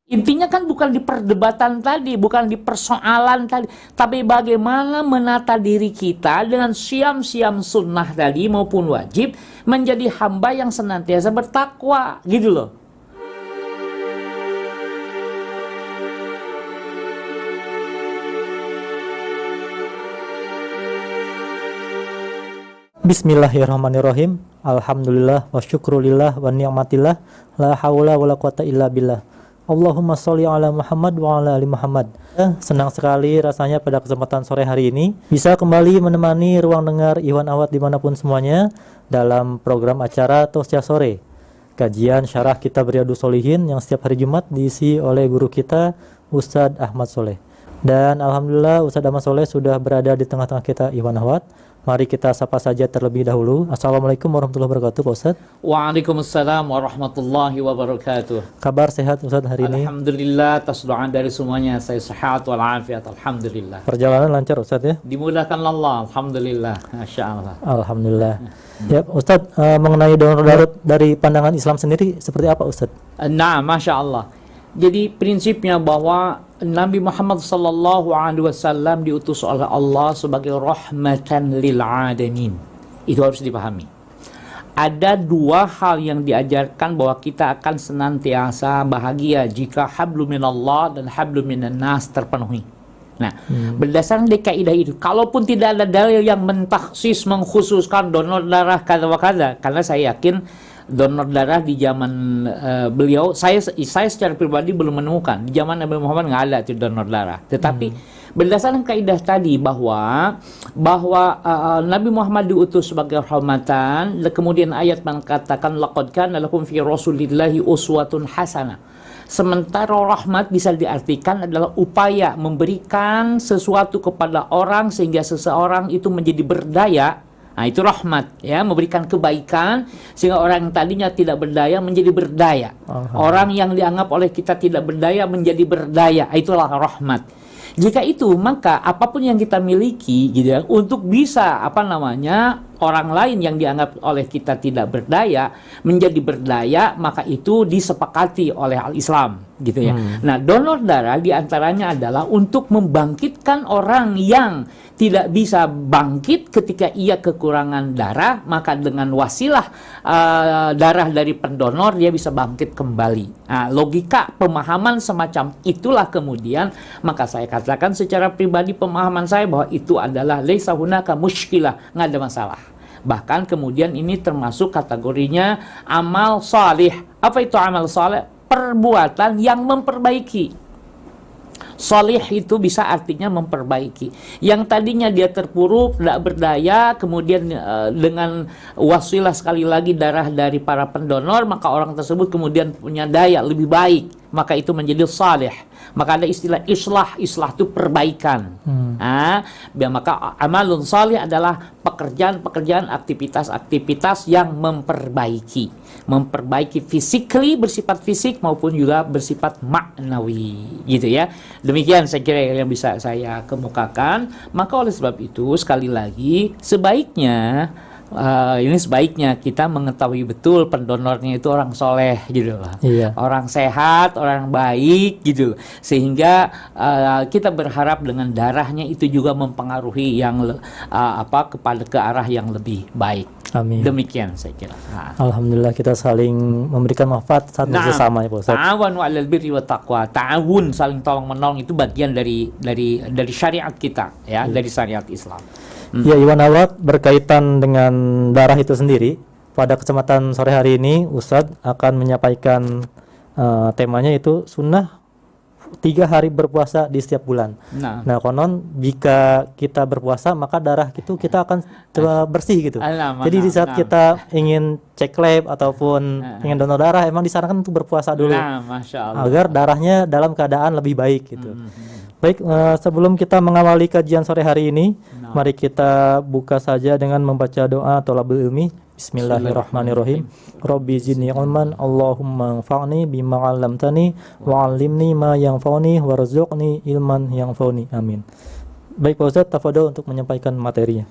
Intinya kan bukan di perdebatan tadi, bukan di persoalan tadi, tapi bagaimana menata diri kita dengan siam-siam sunnah tadi maupun wajib menjadi hamba yang senantiasa bertakwa, gitu loh. Bismillahirrahmanirrahim. Alhamdulillah wa syukrulillah wa ni'matillah la haula wa la quwata illa billah. Allahumma sholli ala Muhammad wa ala ali Muhammad. Senang sekali rasanya pada kesempatan sore hari ini bisa kembali menemani ruang dengar Iwan Awad dimanapun semuanya dalam program acara Tosya Sore, kajian syarah kitab Riyadhus Shalihin yang setiap hari Jumat diisi oleh guru kita Ustadz Ahmad Soleh. Dan alhamdulillah Ustadz Ahmad Soleh sudah berada di tengah-tengah kita Iwan Awad. Mari kita sapa saja terlebih dahulu. Assalamualaikum warahmatullahi wabarakatuh, Pak Ustadz. Waalaikumsalam warahmatullahi wabarakatuh. Kabar sehat Ustadz hari ini? Alhamdulillah, atas doa dari semuanya saya sehat walafiat, alhamdulillah. Perjalanan lancar Ustadz ya? Dimudahkan Allah, alhamdulillah, masya Allah. Alhamdulillah. Ya Ustadz, mengenai donor darah dari pandangan Islam sendiri seperti apa Ustadz? Nah, masya Allah. Jadi prinsipnya bahwa Nabi Muhammad sallallahu alaihi wasallam diutus oleh Allah sebagai rahmatan lil alamin. Itu harus dipahami. Ada dua hal yang diajarkan bahwa kita akan senantiasa bahagia jika hablum minallah dan hablum minan nas terpenuhi. Nah, berdasarkan dari kaidah itu, kalaupun tidak ada dalil yang mentaksis mengkhususkan donor darah kada wa kada, karena saya yakin donor darah di zaman beliau, saya secara pribadi belum menemukan. Di zaman Nabi Muhammad nggak ada itu donor darah. Tetapi berdasarkan kaidah tadi bahwa Nabi Muhammad diutus sebagai rahmatan, kemudian ayat mengatakan laqad kana lakum fi rasulillahi uswatun hasanah. Sementara rahmat bisa diartikan adalah upaya memberikan sesuatu kepada orang sehingga seseorang itu menjadi berdaya. Nah, itu rahmat, ya, memberikan kebaikan sehingga orang yang tadinya tidak berdaya menjadi berdaya. Orang yang dianggap oleh kita tidak berdaya menjadi berdaya. Itulah rahmat. Jika itu, maka apapun yang kita miliki gitu ya, untuk bisa orang lain yang dianggap oleh kita tidak berdaya menjadi berdaya, maka itu disepakati oleh al-Islam gitu ya. Nah, donor darah diantaranya adalah untuk membangkitkan orang yang tidak bisa bangkit ketika ia kekurangan darah, maka dengan wasilah darah dari pendonor dia bisa bangkit kembali. Nah, logika pemahaman semacam itulah kemudian maka saya katakan secara pribadi pemahaman saya bahwa itu adalah laisa hunaka musykilah, nggak ada masalah. Bahkan kemudian ini termasuk kategorinya amal salih. Apa itu amal salih? Perbuatan yang memperbaiki. Salih itu bisa artinya memperbaiki. Yang tadinya dia terpuruk, tidak berdaya, kemudian dengan wasilah sekali lagi darah dari para pendonor, maka orang tersebut kemudian punya daya lebih baik, maka itu menjadi salih. Maka ada istilah islah itu perbaikan. Maka amalun salih adalah pekerjaan-pekerjaan, aktivitas-aktivitas yang memperbaiki physically, bersifat fisik maupun juga bersifat maknawi, gitu ya. Demikian saya kira yang bisa saya kemukakan. Maka oleh sebab itu sekali lagi sebaiknya kita mengetahui betul pendonornya itu orang soleh gitu loh. Iya. Orang sehat, orang baik gitu loh. Sehingga kita berharap dengan darahnya itu juga mempengaruhi ke arah yang lebih baik. Amin. Demikian saya kira. Alhamdulillah kita saling memberikan manfaat satu sesama ya Pak Ustaz. Ta'awanu 'alal birri wat taqwa. Ta'awun, saling tolong menolong, itu bagian dari syariat kita ya, dari syariat Islam. Ya, Iwan Awad, berkaitan dengan darah itu sendiri, pada kesempatan sore hari ini Ustadz akan menyampaikan temanya itu sunnah 3 hari berpuasa di setiap bulan. Nah, konon jika kita berpuasa maka darah itu kita akan bersih gitu. Jadi di saat kita ingin cek lab ataupun ingin donor darah, emang disarankan untuk berpuasa dulu, agar darahnya dalam keadaan lebih baik gitu. Baik, sebelum kita mengawali kajian sore hari ini, mari kita buka saja dengan membaca doa thalabul ilmi. Bismillahirrahmanirrahim. Rabbi zidni ilman, Allahumma anfa'ni bima 'allamtani wa 'allimni ma yanfa'uni warzuqni ilman yanfa'uni. Amin. Baik Pak Ustaz, tafadhol untuk menyampaikan materinya.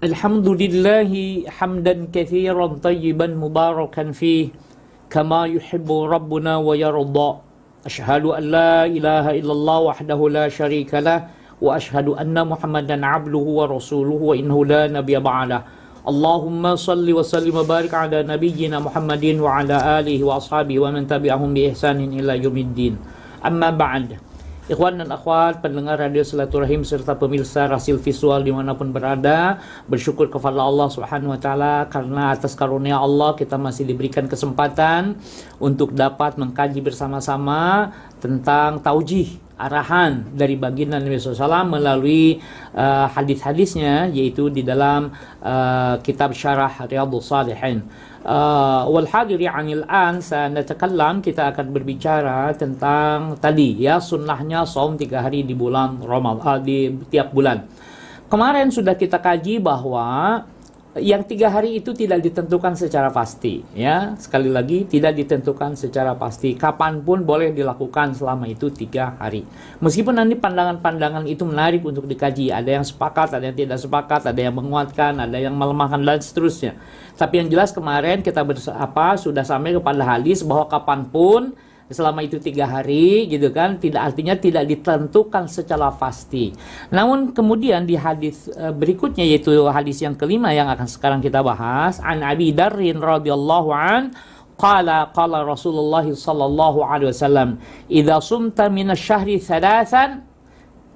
Alhamdulillahi hamdan katsiran tayyiban mubarakan fih kama yuhibbu rabbuna wa yarda. Asyhadu an la ilaha illallah wahdahu la syarikalah wa asyhadu anna Muhammadan abduhu wa rasuluhu wa innahu la nabiyya ba'dah. Allahumma salli wa sallim wa barik ala nabiyyina Muhammadin wa ala alihi wa ashabihi wa man tabi'ahum bi ihsanin ila yaumiddin. Amma ba'd. Ikhwan dan akhwat, pendengar radio Silaturahim serta pemirsa Rasil Visual dimanapun berada, bersyukur kepada Allah Subhanahu Wa Taala karena atas karunia Allah kita masih diberikan kesempatan untuk dapat mengkaji bersama-sama tentang taujih, arahan dari baginda Nabi SAW melalui hadis-hadisnya, yaitu di dalam kitab Syarah Riyadhus Shalihin. Wal hadiri anil an sanatakallam, kita akan berbicara tentang tadi ya, sunnahnya saum 3 hari di bulan Ramadan, di tiap bulan. Kemarin sudah kita kaji bahwa yang 3 hari itu tidak ditentukan secara pasti ya. Sekali lagi, tidak ditentukan secara pasti. Kapanpun boleh dilakukan selama itu 3 hari. Meskipun nanti pandangan-pandangan itu menarik untuk dikaji. Ada yang sepakat, ada yang tidak sepakat, ada yang menguatkan, ada yang melemahkan dan seterusnya. Tapi yang jelas kemarin kita sudah sampai kepada hadis bahwa kapanpun selama itu 3 hari gitu kan, tidak artinya tidak ditentukan secara pasti. Namun kemudian di hadis berikutnya, yaitu hadis yang kelima yang akan sekarang kita bahas, an Abi Darrin radhiyallahu an qala Rasulullah sallallahu alaihi wasallam, idza sumta minasy-syahri thalathan,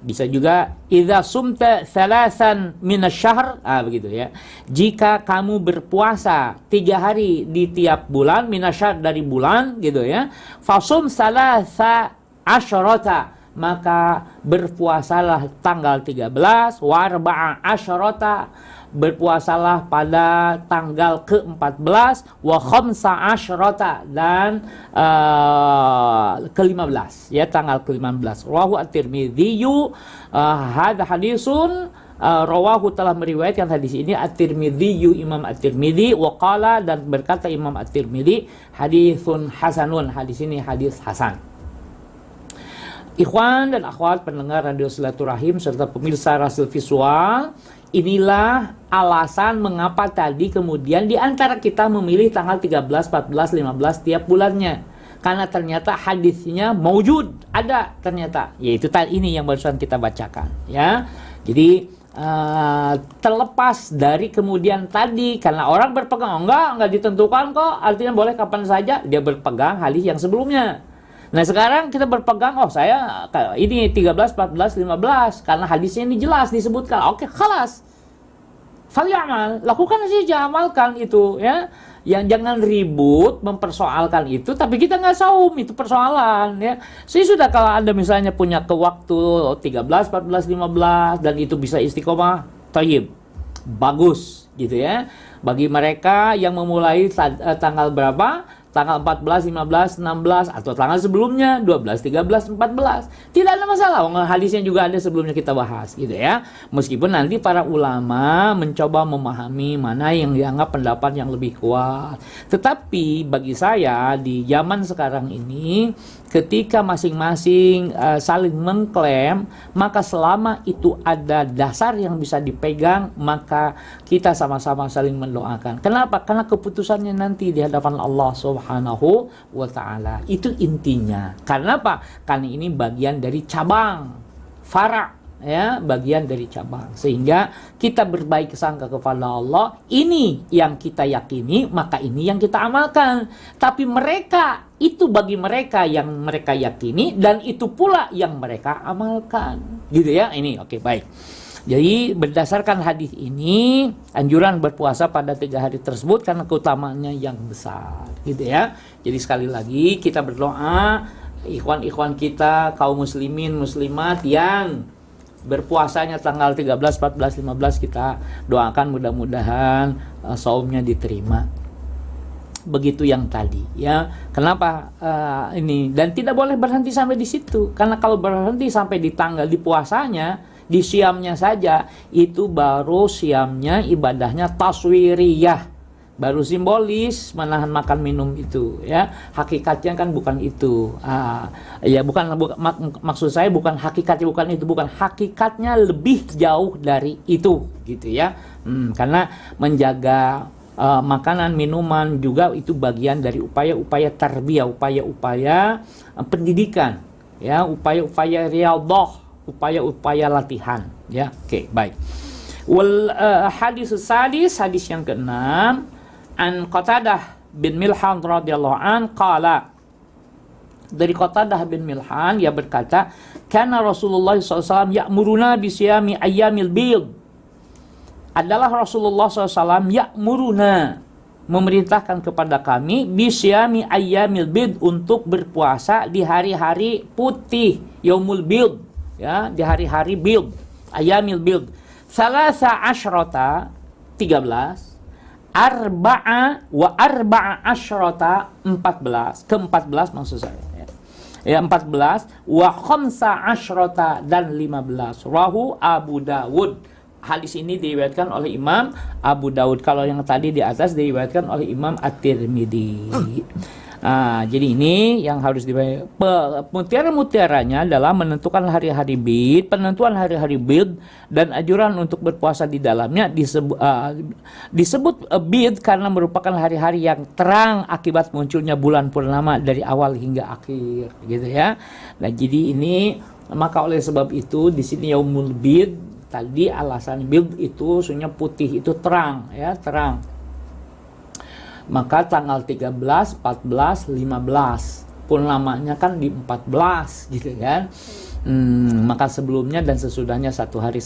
bisa juga idza sumta thalathan minasy-syahr, begitu ya. Jika kamu berpuasa 3 hari di tiap bulan, minasyahr dari bulan gitu ya, fasum salasa asyarata, maka berpuasalah tanggal 13, wa arba'a asyarata, berpuasalah pada tanggal ke-14, wa khamsa asyarata, dan ke-15 ya, tanggal ke-15. Rawahu at-Tirmidzi, hadza hadisun rawahu, telah meriwayatkan hadis ini at-Tirmidzi, Imam at-Tirmidzi, wa qala, dan berkata Imam at-Tirmidzi, haditsun hasanun, hadis ini hadis hasan. Ikhwan dan akhwat pendengar radio Silaturahim serta pemirsa Rasil Visual, inilah alasan mengapa tadi kemudian di antara kita memilih tanggal 13, 14, 15 tiap bulannya. Karena ternyata hadisnya maujud, ada ternyata, yaitu ini yang barusan kita bacakan ya. Jadi terlepas dari kemudian tadi, karena orang berpegang enggak ditentukan kok, artinya boleh kapan saja dia berpegang hadis yang sebelumnya. Nah sekarang kita berpegang, saya ini 13, 14, 15 karena hadisnya ini jelas disebutkan. Oke, khalas, falyamal, lakukan saja, amalkan itu ya. Yang jangan ribut mempersoalkan itu, tapi kita nggak saum, itu persoalan ya. Sudah, kalau Anda misalnya punya ke waktu 13, 14, 15 dan itu bisa istiqomah, thayyib, bagus gitu ya. Bagi mereka yang memulai tanggal berapa? Tanggal 14, 15, 16 atau tanggal sebelumnya 12, 13, 14. Tidak ada masalah. Hadisnya juga ada sebelumnya kita bahas gitu ya. Meskipun nanti para ulama mencoba memahami mana yang dianggap pendapat yang lebih kuat. Tetapi bagi saya di zaman sekarang ini, ketika masing-masing saling mengklaim, maka selama itu ada dasar yang bisa dipegang, maka kita sama-sama saling mendoakan. Kenapa? Karena keputusannya nanti di hadapan Allah Subhanahu wa Ta'ala. Itu intinya. Karena apa? Karena ini bagian dari cabang, fara' ya, bagian dari cabang, sehingga kita berbaik sangka kepada Allah. Ini yang kita yakini, maka ini yang kita amalkan. Tapi mereka itu bagi mereka yang mereka yakini, dan itu pula yang mereka amalkan, gitu ya. Ini oke, baik. Jadi berdasarkan hadis ini, anjuran berpuasa pada 3 hari tersebut karena keutamaannya yang besar, gitu ya. Jadi sekali lagi kita berdoa, ikhwan-ikhwan kita, kaum muslimin muslimat yang berpuasanya tanggal 13, 14, 15, kita doakan mudah-mudahan saumnya diterima. Begitu yang tadi ya. Kenapa ini? Dan tidak boleh berhenti sampai di situ, karena kalau berhenti sampai di tanggal di puasanya, di siamnya saja, itu baru siamnya ibadahnya taswiriyah, baru simbolis menahan makan minum itu ya. Hakikatnya kan bukan itu. Ya bukan maksud saya bukan hakikatnya, bukan itu, bukan hakikatnya, lebih jauh dari itu gitu ya. Karena menjaga makanan, minuman juga itu bagian dari upaya-upaya tarbiyah, upaya-upaya pendidikan, ya, upaya-upaya riyadhah, upaya-upaya latihan, ya. Oke, baik. Wal hadis sadis, hadis yang keenam, an Qatadah bin Milhan radhiyallahu an qala, dari Qatadah bin Milhan, dia berkata, kana Rasulullah SAW ya'muruna bisiyami ayyamil bid. Adalah Rasulullah SAW ya'muruna, memerintahkan kepada kami bisiyami ayyamil bid, untuk berpuasa di hari-hari putih, yaumul bid, ya, di hari-hari bid, ayyamil bid. Salasa asyrata, 13, arba'a wa arba'a asyrata, 14, ke-14 maksud saya, ya, 14, wa khamsa asyrata, dan 15. Rahu Abu Dawud. Hadis ini diriwayatkan oleh Imam Abu Dawud. Kalau yang tadi di atas diriwayatkan oleh Imam At-Tirmidzi. Jadi ini yang harus dibayar. Mutiara-mutiaranya adalah menentukan hari-hari bid, penentuan hari-hari bid, dan anjuran untuk berpuasa di dalamnya. Disebut bid karena merupakan hari-hari yang terang akibat munculnya bulan purnama dari awal hingga akhir, gitu ya. Nah, jadi ini, maka oleh sebab itu di sini yaumul bid, tadi alasan bid itu sebenarnya putih, itu terang, ya, terang. Maka tanggal 13, 14, 15 purnamanya kan di 14, gitu kan. Maka sebelumnya dan sesudahnya satu hari.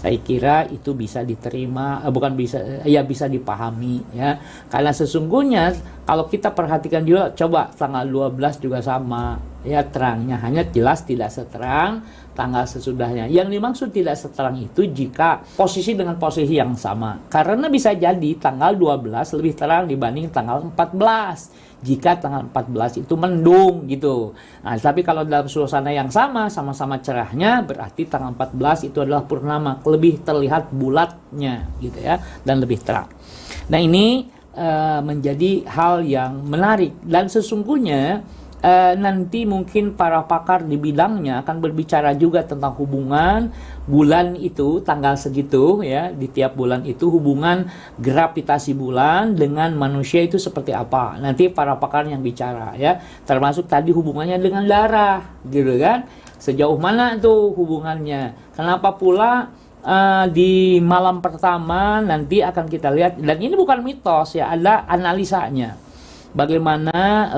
Saya kira itu bisa diterima, bukan bisa, ya bisa dipahami, ya. Karena sesungguhnya kalau kita perhatikan juga, coba tanggal 12 juga sama, ya, terangnya, hanya jelas tidak seterang tanggal sesudahnya. Yang dimaksud tidak seterang itu jika posisi dengan posisi yang sama. Karena bisa jadi tanggal 12 lebih terang dibanding tanggal 14. Jika tanggal 14 itu mendung, gitu. Nah, tapi kalau dalam suasana yang sama-sama cerahnya, berarti tanggal 14 itu adalah purnama, lebih terlihat bulatnya, gitu ya, dan lebih terang. Nah, ini menjadi hal yang menarik, dan sesungguhnya nanti mungkin para pakar di bidangnya akan berbicara juga tentang hubungan bulan itu, tanggal segitu, ya, di tiap bulan itu hubungan gravitasi bulan dengan manusia itu seperti apa. Nanti para pakar yang bicara, ya, termasuk tadi hubungannya dengan darah, gitu kan, sejauh mana tuh hubungannya. Kenapa pula di malam pertama nanti akan kita lihat, dan ini bukan mitos, ya, ada analisanya. Bagaimana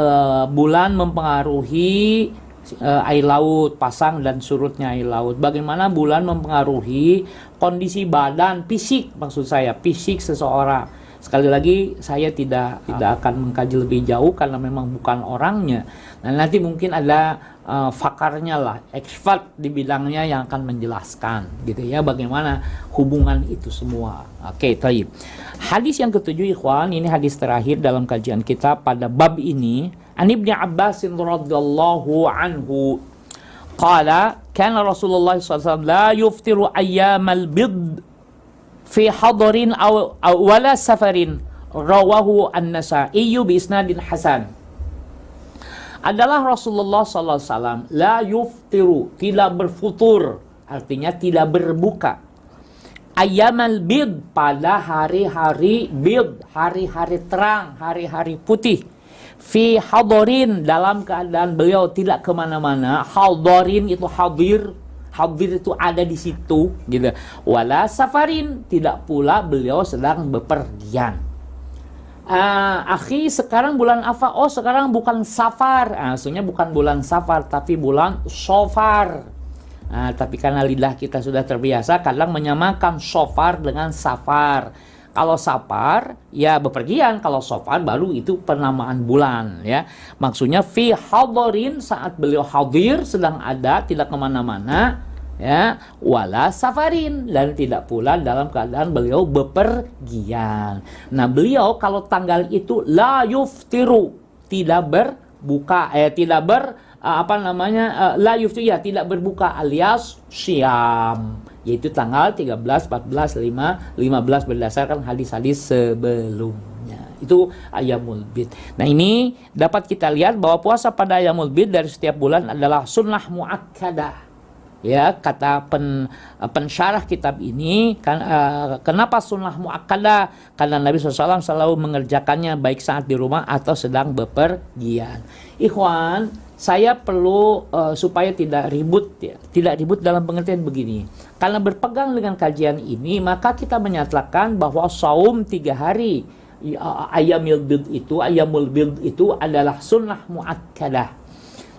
bulan mempengaruhi air laut, pasang dan surutnya air laut. Bagaimana bulan mempengaruhi kondisi badan, fisik, maksud saya, fisik seseorang. Sekali lagi, saya tidak akan mengkaji lebih jauh karena memang bukan orangnya. Nah, nanti mungkin ada fakarnya lah, expert di bidangnya yang akan menjelaskan, gitu ya, bagaimana hubungan itu semua. Oke, taib. Hadis yang ketujuh, ikhwan, ini hadis terakhir dalam kajian kita pada bab ini. An Ibnu Abbas radhiyallahu anhu qala, kana Rasulullah SAW la yuftiru ayyamal bid fi hadarin aw wala safarin, rawahu an-Nasa'i bi isnadin hasan. Adalah Rasulullah SAW la yuftiru, tidak berfutur, artinya tidak berbuka, ayyamal bid, pada hari-hari bid, hari-hari terang, hari-hari putih, fi hadarin, dalam keadaan beliau tidak kemana-mana. Hadarin itu hadir itu ada di situ, gitu. Wala safarin, tidak pula beliau sedang bepergian. Akhi, sekarang bulan apa? Oh, sekarang bukan Safar. Maksudnya bukan bulan Safar, tapi bulan Shofar. Tapi karena lidah kita sudah terbiasa, kadang menyamakan Shofar dengan Safar. Kalau Safar, ya bepergian. Kalau Shofar baru itu penamaan bulan, ya. Maksudnya fi hadarin, saat beliau hadir, sedang ada, tidak kemana-mana, ya, wala safarin, dan tidak pula dalam keadaan beliau bepergian. Nah, beliau kalau tanggal itu la yuftiru, tidak berbuka, la yuftiru, ya, tidak berbuka, alias syam, yaitu tanggal 13, 14, 15 berdasarkan hadis-hadis sebelumnya. Itu ayyamul bid. Nah, ini dapat kita lihat bahwa puasa pada ayyamul bid dari setiap bulan adalah sunnah muakkadah, Ya, kata pensyarah kitab ini kan, kenapa sunnah muakkadah? Karena Nabi SAW selalu mengerjakannya baik saat di rumah atau sedang bepergian. Ikhwan, saya perlu supaya tidak ribut ya, tidak ribut dalam pengertian begini. Karena berpegang dengan kajian ini, maka kita menyatakan bahwa saum 3 hari ayamul bid itu adalah sunnah muakkadah.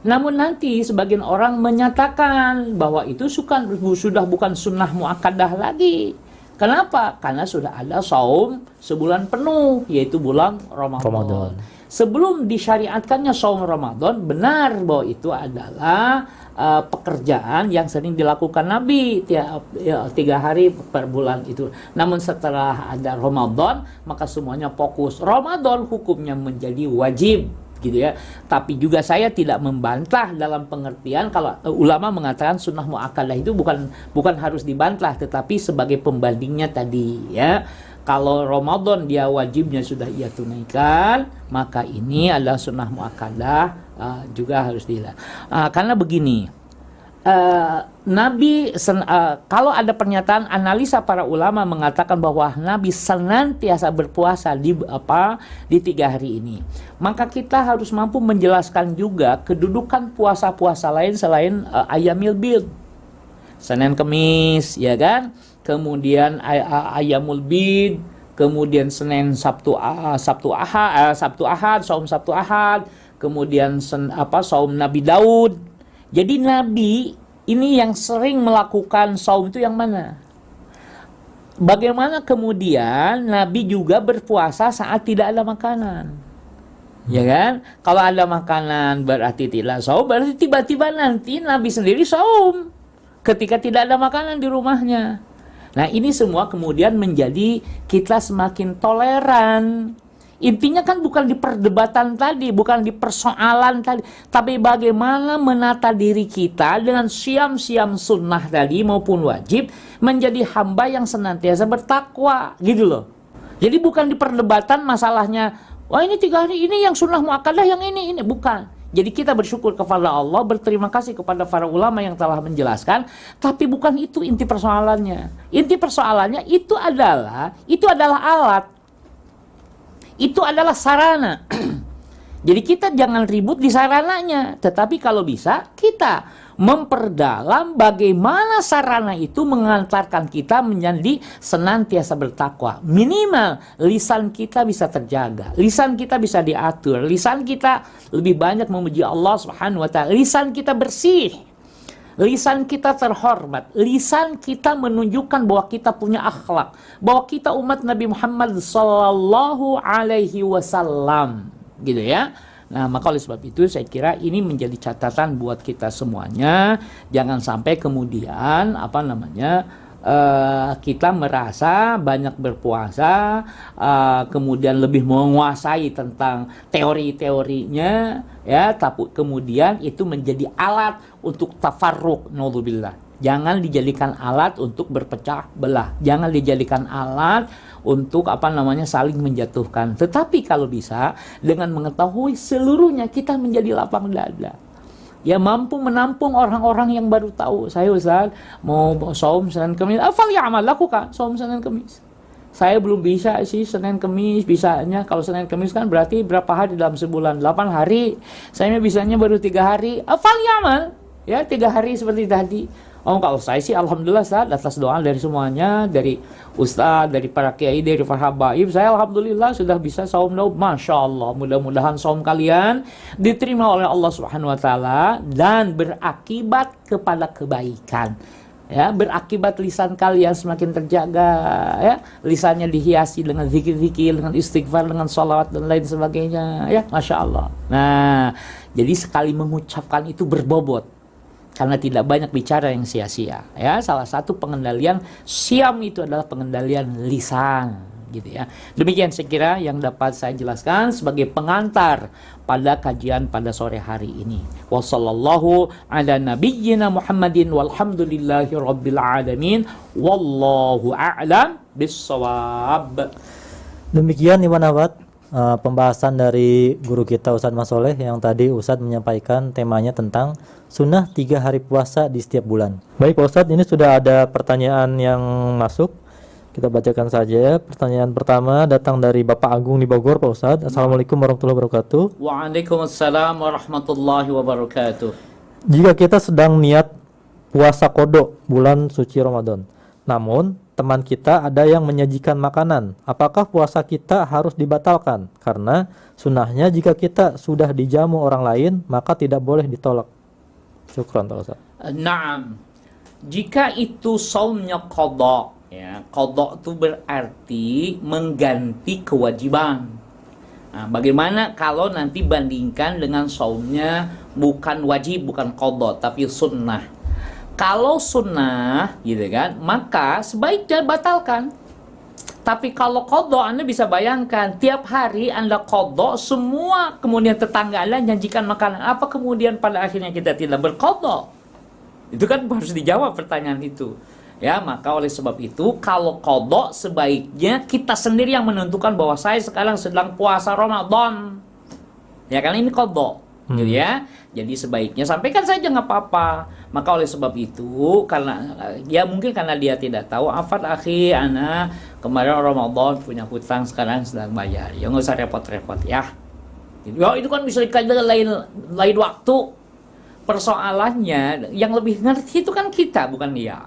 Namun nanti sebagian orang menyatakan bahwa itu sudah bukan sunnah muakkadah lagi. Kenapa? Karena sudah ada saum sebulan penuh, yaitu bulan Ramadan. Sebelum disyariatkannya saum Ramadan, benar bahwa itu adalah pekerjaan yang sering dilakukan Nabi 3 hari per bulan itu. Namun setelah ada Ramadan, maka semuanya fokus. Ramadan hukumnya menjadi wajib, gitu ya. Tapi juga saya tidak membantah dalam pengertian kalau ulama mengatakan sunnah muakkadah itu bukan harus dibantah, tetapi sebagai pembandingnya tadi ya. Kalau Ramadan dia wajibnya sudah ia tunaikan, maka ini adalah sunnah muakkadah juga harus dilihat. Karena begini, kalau ada pernyataan analisa para ulama mengatakan bahwa Nabi senantiasa berpuasa di 3 hari ini, maka kita harus mampu menjelaskan juga kedudukan puasa-puasa lain selain Ayyamil Bid, Senin Kemis, ya kan? Kemudian Ayyamul Bid, kemudian Senin Sabtu Ahad, saum Sabtu Ahad, kemudian saum Nabi Daud. Jadi Nabi ini yang sering melakukan saum itu yang mana? Bagaimana kemudian Nabi juga berpuasa saat tidak ada makanan? Ya kan? Kalau ada makanan berarti tidak saum, berarti tiba-tiba nanti Nabi sendiri saum ketika tidak ada makanan di rumahnya. Nah, ini semua kemudian menjadi kita semakin toleran. Intinya kan bukan di perdebatan tadi, bukan di persoalan tadi, tapi bagaimana menata diri kita dengan siam-siam sunnah tadi maupun wajib menjadi hamba yang senantiasa bertakwa, gitu loh. Jadi bukan di perdebatan masalahnya, wah ini 3 hari ini yang sunnah muakkadah, yang ini bukan. Jadi kita bersyukur kepada Allah, berterima kasih kepada para ulama yang telah menjelaskan, tapi bukan itu inti persoalannya. Inti persoalannya itu adalah alat. Itu adalah sarana. Jadi kita jangan ribut di sarananya, tetapi kalau bisa kita memperdalam bagaimana sarana itu mengantarkan kita menjadi senantiasa bertakwa. Minimal lisan kita bisa terjaga, lisan kita bisa diatur, lisan kita lebih banyak memuji Allah Subhanahu wa taala, lisan kita bersih, lisan kita terhormat, lisan kita menunjukkan bahwa kita punya akhlak, bahwa kita umat Nabi Muhammad sallallahu alaihi wasallam, gitu ya. Nah, maka oleh sebab itu saya kira ini menjadi catatan buat kita semuanya. Jangan sampai kemudian kita merasa banyak berpuasa, kemudian lebih menguasai tentang teori-teorinya, ya, tapi kemudian itu menjadi alat untuk tafarruq, naudzubillah. Jangan dijadikan alat untuk berpecah belah. Jangan dijadikan alat untuk saling menjatuhkan. Tetapi kalau bisa dengan mengetahui seluruhnya kita menjadi lapang dada. Ya, mampu menampung orang-orang yang baru tahu. Saya Ustaz mau saum Senin Kemis. Afal ya'mal, lakukan saum Senin Kemis. Saya belum bisa sih Senin Kemis, bisanya kalau Senin Kemis kan berarti berapa hari dalam sebulan? 8 hari. Saya bisanya baru 3 hari. Afal ya'mal. Ya, 3 hari seperti tadi. Kalau saya sih alhamdulillah Ustaz, atas doa dari semuanya, dari Ustaz, dari para kiai, dari para habaib, saya alhamdulillah sudah bisa saum Daud. Masya Allah, mudah-mudahan saum kalian diterima oleh Allah Subhanahu wa taala dan berakibat kepada kebaikan. Ya, berakibat lisan kalian semakin terjaga, ya, lisannya dihiasi dengan zikir-zikir, dengan istighfar, dengan sholawat dan lain sebagainya, ya, Masya Allah. Nah, jadi sekali mengucapkan itu berbobot. Karena tidak banyak bicara yang sia-sia, ya. Salah satu pengendalian siam itu adalah pengendalian lisan, gitu ya. Demikian saya kira yang dapat saya jelaskan sebagai pengantar pada kajian pada sore hari ini. Wassallallahu ala nabiyyina Muhammadin walhamdulillahi rabbil alamin. Wallahu a'lam bissawab. Demikian Iwan Awad pembahasan dari guru kita Ustadz Mas Soleh yang tadi Ustadz menyampaikan temanya tentang sunnah 3 hari puasa di setiap bulan. Baik Pak Ustadz, ini sudah ada pertanyaan yang masuk. Kita bacakan saja. Pertanyaan pertama datang dari Bapak Agung di Bogor, Pak Ustadz. Assalamualaikum warahmatullahi wabarakatuh. Waalaikumsalam warahmatullahi wabarakatuh. Jika kita sedang niat puasa qada bulan suci Ramadan, namun teman kita ada yang menyajikan makanan, apakah puasa kita harus dibatalkan? Karena sunnahnya jika kita sudah dijamu orang lain, maka tidak boleh ditolak. Syukran, Pak Ustaz. Naam. Jika itu saumnya qada, ya, qada itu berarti mengganti kewajiban. Nah, bagaimana kalau nanti bandingkan dengan saumnya bukan wajib, bukan qada, tapi sunnah. Kalau sunnah, gitu kan, maka sebaiknya batalkan. Tapi kalau qada, Anda bisa bayangkan, tiap hari Anda qada, semua kemudian tetangga Anda nyajikan makanan. Apa kemudian pada akhirnya kita tidak berqada? Itu kan harus dijawab pertanyaan itu. Ya, maka oleh sebab itu, kalau qada, sebaiknya kita sendiri yang menentukan bahwa saya sekarang sedang puasa Ramadan. Ya, karena ini qada. Gitu ya. Jadi sebaiknya sampaikan saja, nggak apa-apa. Maka oleh sebab itu, karena ya mungkin karena dia tidak tahu, afat akhi ana kemarin Ramadan punya hutang, sekarang sedang bayar. Ya nggak usah repot-repot ya. Ya itu kan bisa dikaji lain waktu. Persoalannya yang lebih ngerti itu kan kita, bukan dia.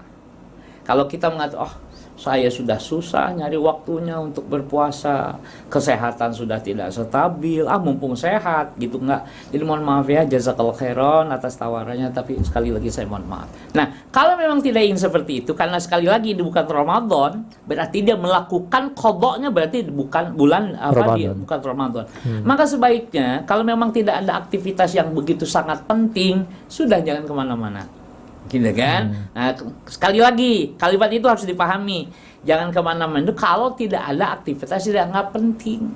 Kalau kita mengatakan, oh saya sudah susah nyari waktunya untuk berpuasa, kesehatan sudah tidak stabil, mumpung sehat gitu, enggak. Jadi mohon maaf ya, jazakallahu khairan atas tawarannya, tapi sekali lagi saya mohon maaf. Nah, kalau memang tidak ingin seperti itu, karena sekali lagi ini bukan Ramadan, berarti dia melakukan qadanya berarti bukan bulan dia bukan Ramadan. Maka sebaiknya kalau memang tidak ada aktivitas yang begitu sangat penting, sudah jangan kemana-mana. Gitu kan? Nah, sekali lagi kalimat itu harus dipahami, jangan kemana-mana kalau tidak ada aktivitas yang nggak penting.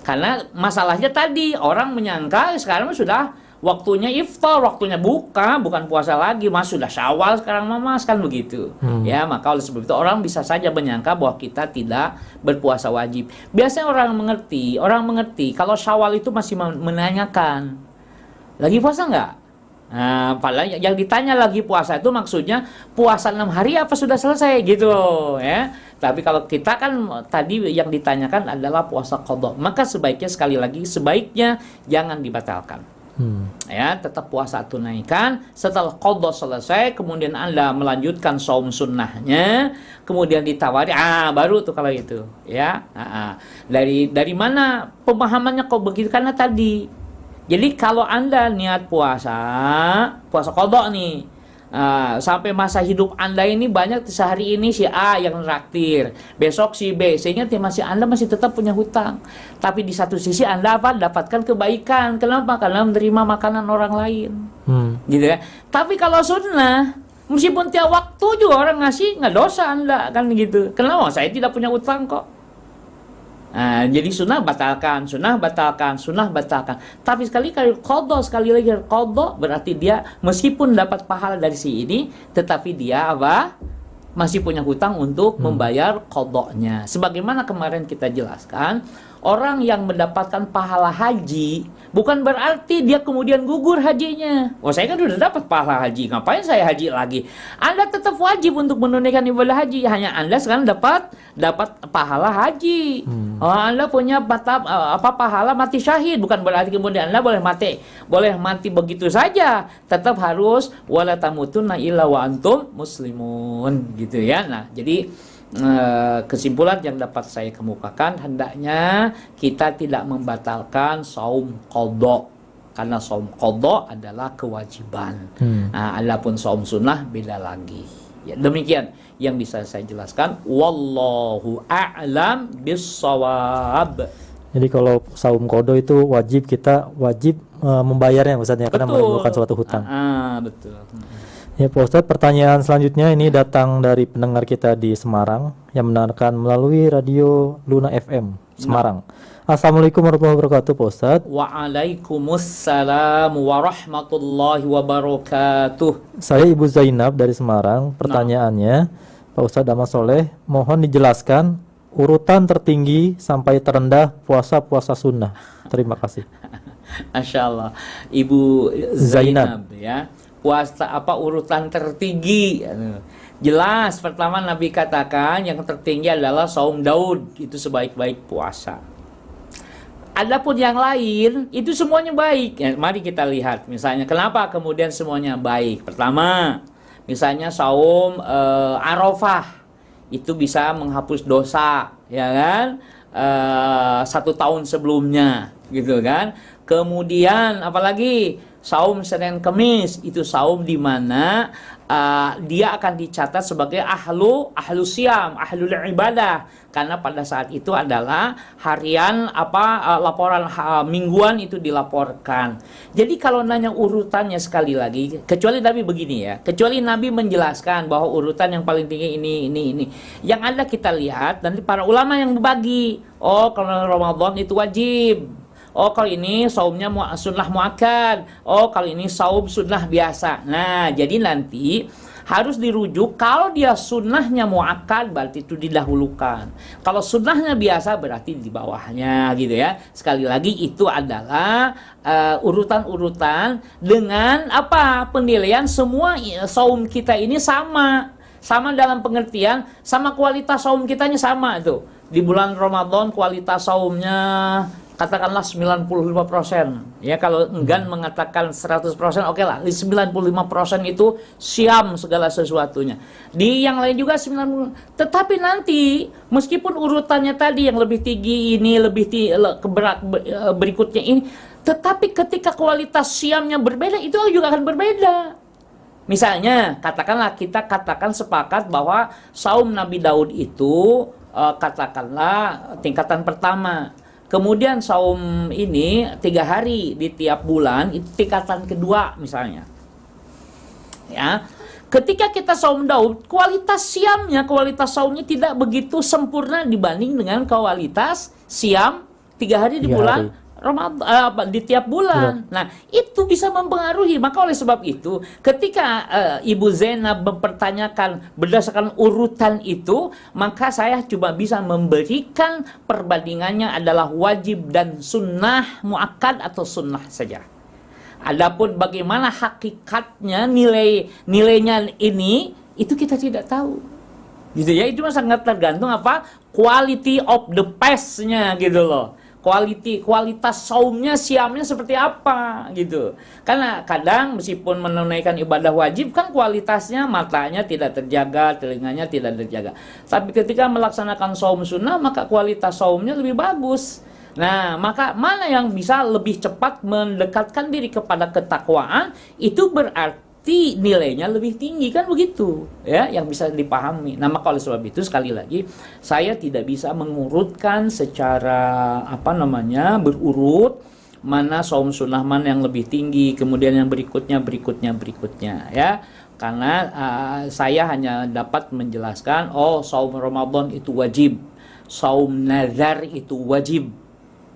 Karena masalahnya tadi orang menyangka sekarang sudah waktunya iftar, waktunya bukan puasa lagi, mas sudah Syawal sekarang mas kan begitu. Ya, maka oleh sebab itu orang bisa saja menyangka bahwa kita tidak berpuasa wajib. Biasanya orang mengerti kalau Syawal itu masih menanyakan, lagi puasa nggak? Nah, padahal yang ditanya lagi puasa itu maksudnya puasa 6 hari apa sudah selesai gitu ya. Tapi kalau kita kan tadi yang ditanyakan adalah puasa qada, maka sebaiknya sekali lagi sebaiknya jangan dibatalkan. Ya, tetap puasa tunaikan. Setelah qada selesai, kemudian Anda melanjutkan saum sunnahnya, kemudian ditawari, baru tuh kalau itu ya. Dari mana pemahamannya kok begitu? Karena tadi, jadi kalau Anda niat puasa qada nih, sampai masa hidup Anda ini banyak sehari ini si A yang traktir, besok si B, sehingga Anda masih tetap punya hutang. Tapi di satu sisi Anda dapatkan kebaikan. Kenapa? Karena menerima makanan orang lain. Gitu ya. Tapi kalau sunnah, meskipun tiap waktu juga orang ngasih, nggak dosa Anda kan gitu. Kenapa? Saya tidak punya hutang kok. Jadi sunnah batalkan. Tapi sekali lagi qada berarti dia meskipun dapat pahala dari si ini, tetapi dia masih punya hutang untuk membayar qadanya. Sebagaimana kemarin kita jelaskan, orang yang mendapatkan pahala haji bukan berarti dia kemudian gugur hajinya. Saya kan sudah dapat pahala haji, ngapain saya haji lagi? Anda tetap wajib untuk menunaikan ibadah haji, hanya Anda sekarang dapat pahala haji. Anda punya pahala mati syahid, bukan berarti kemudian Anda boleh mati begitu saja. Tetap harus wala tamutunna illa wa antum muslimun gitu ya. Nah, jadi kesimpulan yang dapat saya kemukakan, hendaknya kita tidak membatalkan saum qada, karena saum qada adalah kewajiban. Adapun saum sunnah beda lagi. Ya, demikian yang bisa saya jelaskan. Wallahu a'lam bissawab. Jadi kalau saum qada itu kita wajib membayarnya Ustaz ya, karena bukan suatu hutang. Betul. Ya Pak Ustadz, pertanyaan selanjutnya ini datang dari pendengar kita di Semarang yang mendengarkan melalui radio Luna FM Semarang. Assalamualaikum warahmatullahi wabarakatuh Pak Ustadz. Waalaikumsalam warahmatullahi wabarakatuh. Saya Ibu Zainab dari Semarang. Pertanyaannya, Pak Ustadz Ahmad Soleh, mohon dijelaskan urutan tertinggi sampai terendah puasa-puasa sunnah. Terima kasih. Masya Allah, Ibu Zainab. Zainab ya. Puasa apa urutan tertinggi? Jelas pertama Nabi katakan yang tertinggi adalah saum Daud, itu sebaik-baik puasa. Adapun yang lain itu semuanya baik. Ya, mari kita lihat misalnya kenapa kemudian semuanya baik. Pertama, misalnya saum Arafah itu bisa menghapus dosa, ya kan? 1 tahun sebelumnya, gitu kan? Kemudian apalagi saum Senin Kemis itu saum di mana dia akan dicatat sebagai ahlu siam, ahlul ibadah, karena pada saat itu adalah harian laporan mingguan itu dilaporkan. Jadi kalau nanya urutannya sekali lagi, kecuali Nabi begini ya, kecuali Nabi menjelaskan bahwa urutan yang paling tinggi ini. Yang ada kita lihat nanti para ulama yang berbagi. Oh, kalau Ramadan itu wajib. Oh, kalau ini saumnya sunnah muakkad. Oh, kalau ini saum sunnah biasa. Nah, jadi nanti harus dirujuk kalau dia sunnahnya muakkad berarti itu didahulukan. Kalau sunnahnya biasa berarti di bawahnya gitu ya. Sekali lagi itu adalah urutan-urutan dengan penilaian semua saum kita ini sama. Sama dalam pengertian, sama kualitas saum kitanya sama tuh. Di bulan Ramadan kualitas saumnya katakanlah 95%. Ya kalau enggan mengatakan 100%, oke lah. Di 95% itu siam segala sesuatunya. Di yang lain juga 90%. Tetapi nanti meskipun urutannya tadi yang lebih tinggi ini, berikutnya ini, tetapi ketika kualitas siamnya berbeda, itu juga akan berbeda. Misalnya, kita katakan sepakat bahwa saum Nabi Daud itu katakanlah tingkatan pertama. Kemudian saum ini 3 hari di tiap bulan itu tingkatan kedua misalnya. Ya. Ketika kita saum Daud, kualitas saumnya tidak begitu sempurna dibanding dengan kualitas siam 3 hari di bulan Ramadan, di tiap bulan. Nah, itu bisa mempengaruhi. Maka oleh sebab itu, ketika Ibu Zainab mempertanyakan berdasarkan urutan itu, maka saya cuma bisa memberikan perbandingannya adalah wajib dan sunnah muakkad atau sunnah saja. Adapun bagaimana hakikatnya nilainya ini, itu kita tidak tahu. Gitu ya, itu sangat tergantung quality of the past-nya gitu loh. Kualitas saumnya, siamnya seperti apa gitu. Karena kadang meskipun menunaikan ibadah wajib kan kualitasnya matanya tidak terjaga, telinganya tidak terjaga. Tapi ketika melaksanakan saum sunnah maka kualitas saumnya lebih bagus. Nah, maka mana yang bisa lebih cepat mendekatkan diri kepada ketakwaan, itu berarti nilainya lebih tinggi, kan begitu ya, yang bisa dipahami. Nah, maka oleh sebab itu sekali lagi saya tidak bisa mengurutkan secara berurut mana saum sunnah mana yang lebih tinggi, kemudian yang berikutnya ya, karena saya hanya dapat menjelaskan saum Ramadan itu wajib, saum nazar itu wajib,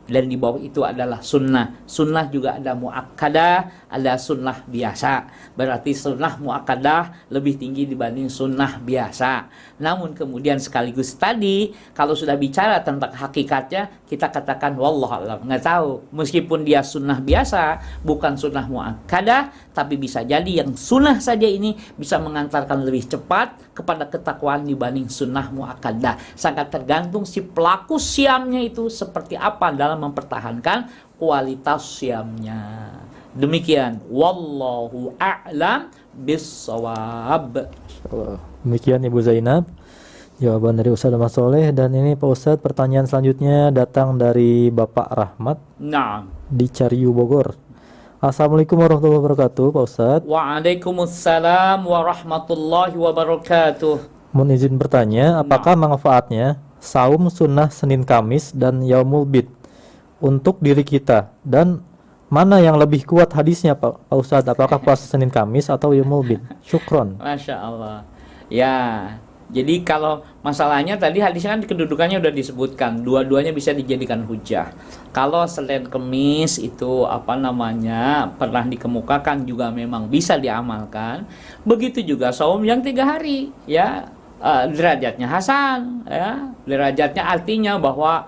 dan di bawah itu adalah sunnah. Sunnah juga ada muakkadah, ada sunnah biasa. Berarti sunnah muakkadah lebih tinggi dibanding sunnah biasa. Namun kemudian sekaligus tadi, kalau sudah bicara tentang hakikatnya, kita katakan wallahualam, nggak tahu. Meskipun dia sunnah biasa, bukan sunnah muakkadah, tapi bisa jadi yang sunnah saja ini bisa mengantarkan lebih cepat kepada ketakwaan dibanding sunnah muakkadah. Sangat tergantung si pelaku siamnya itu seperti apa dalam mempertahankan kualitas siamnya. Demikian, wallahu a'lam bissawab. Demikian Ibu Zainab jawaban dari Ustaz Ahmad Soleh. Dan ini Pak Ustadz, pertanyaan selanjutnya datang dari Bapak Rahmat di Cariu, Bogor. Assalamualaikum warahmatullahi wabarakatuh, Pak Ustadz. Waalaikumsalam warahmatullahi wabarakatuh. Mohon izin bertanya, apakah manfaatnya saum sunnah Senin Kamis dan Yaumul Bid untuk diri kita, dan mana yang lebih kuat hadisnya Pak Ustadz, apakah puasa Senin Kamis atau Yaumul Bid? Syukron. Masya Allah. Ya, jadi kalau masalahnya tadi hadisnya kan kedudukannya udah disebutkan, dua-duanya bisa dijadikan hujah. Kalau Senin Kemis itu pernah dikemukakan juga memang bisa diamalkan. Begitu juga saum yang 3 hari ya. derajatnya hasan, ya. Derajatnya artinya bahwa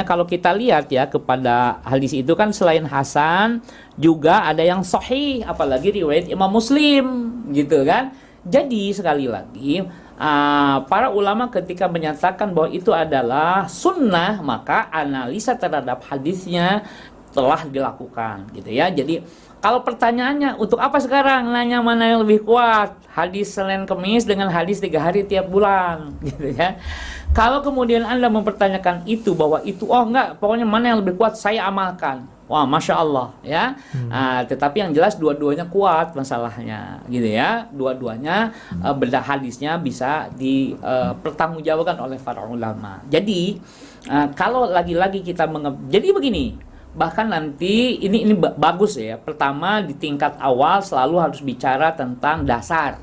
kalau kita lihat ya kepada hadis itu kan selain hasan juga ada yang sahih, apalagi riwayat Imam Muslim gitu kan. Jadi sekali lagi para ulama ketika menyatakan bahwa itu adalah sunnah, maka analisa terhadap hadisnya telah dilakukan gitu ya. Jadi kalau pertanyaannya untuk apa sekarang nanya mana yang lebih kuat, hadis Senin Kemis dengan hadis 3 hari tiap bulan gitu ya. Kalau kemudian Anda mempertanyakan itu bahwa itu enggak, pokoknya mana yang lebih kuat saya amalkan. Wah, masya Allah ya. Tetapi yang jelas dua-duanya kuat masalahnya, gitu ya. Dua-duanya benda hadisnya bisa dipertanggungjawabkan oleh para ulama. Jadi kalau lagi-lagi kita jadi begini, bahkan nanti ini bagus ya. Pertama di tingkat awal selalu harus bicara tentang dasar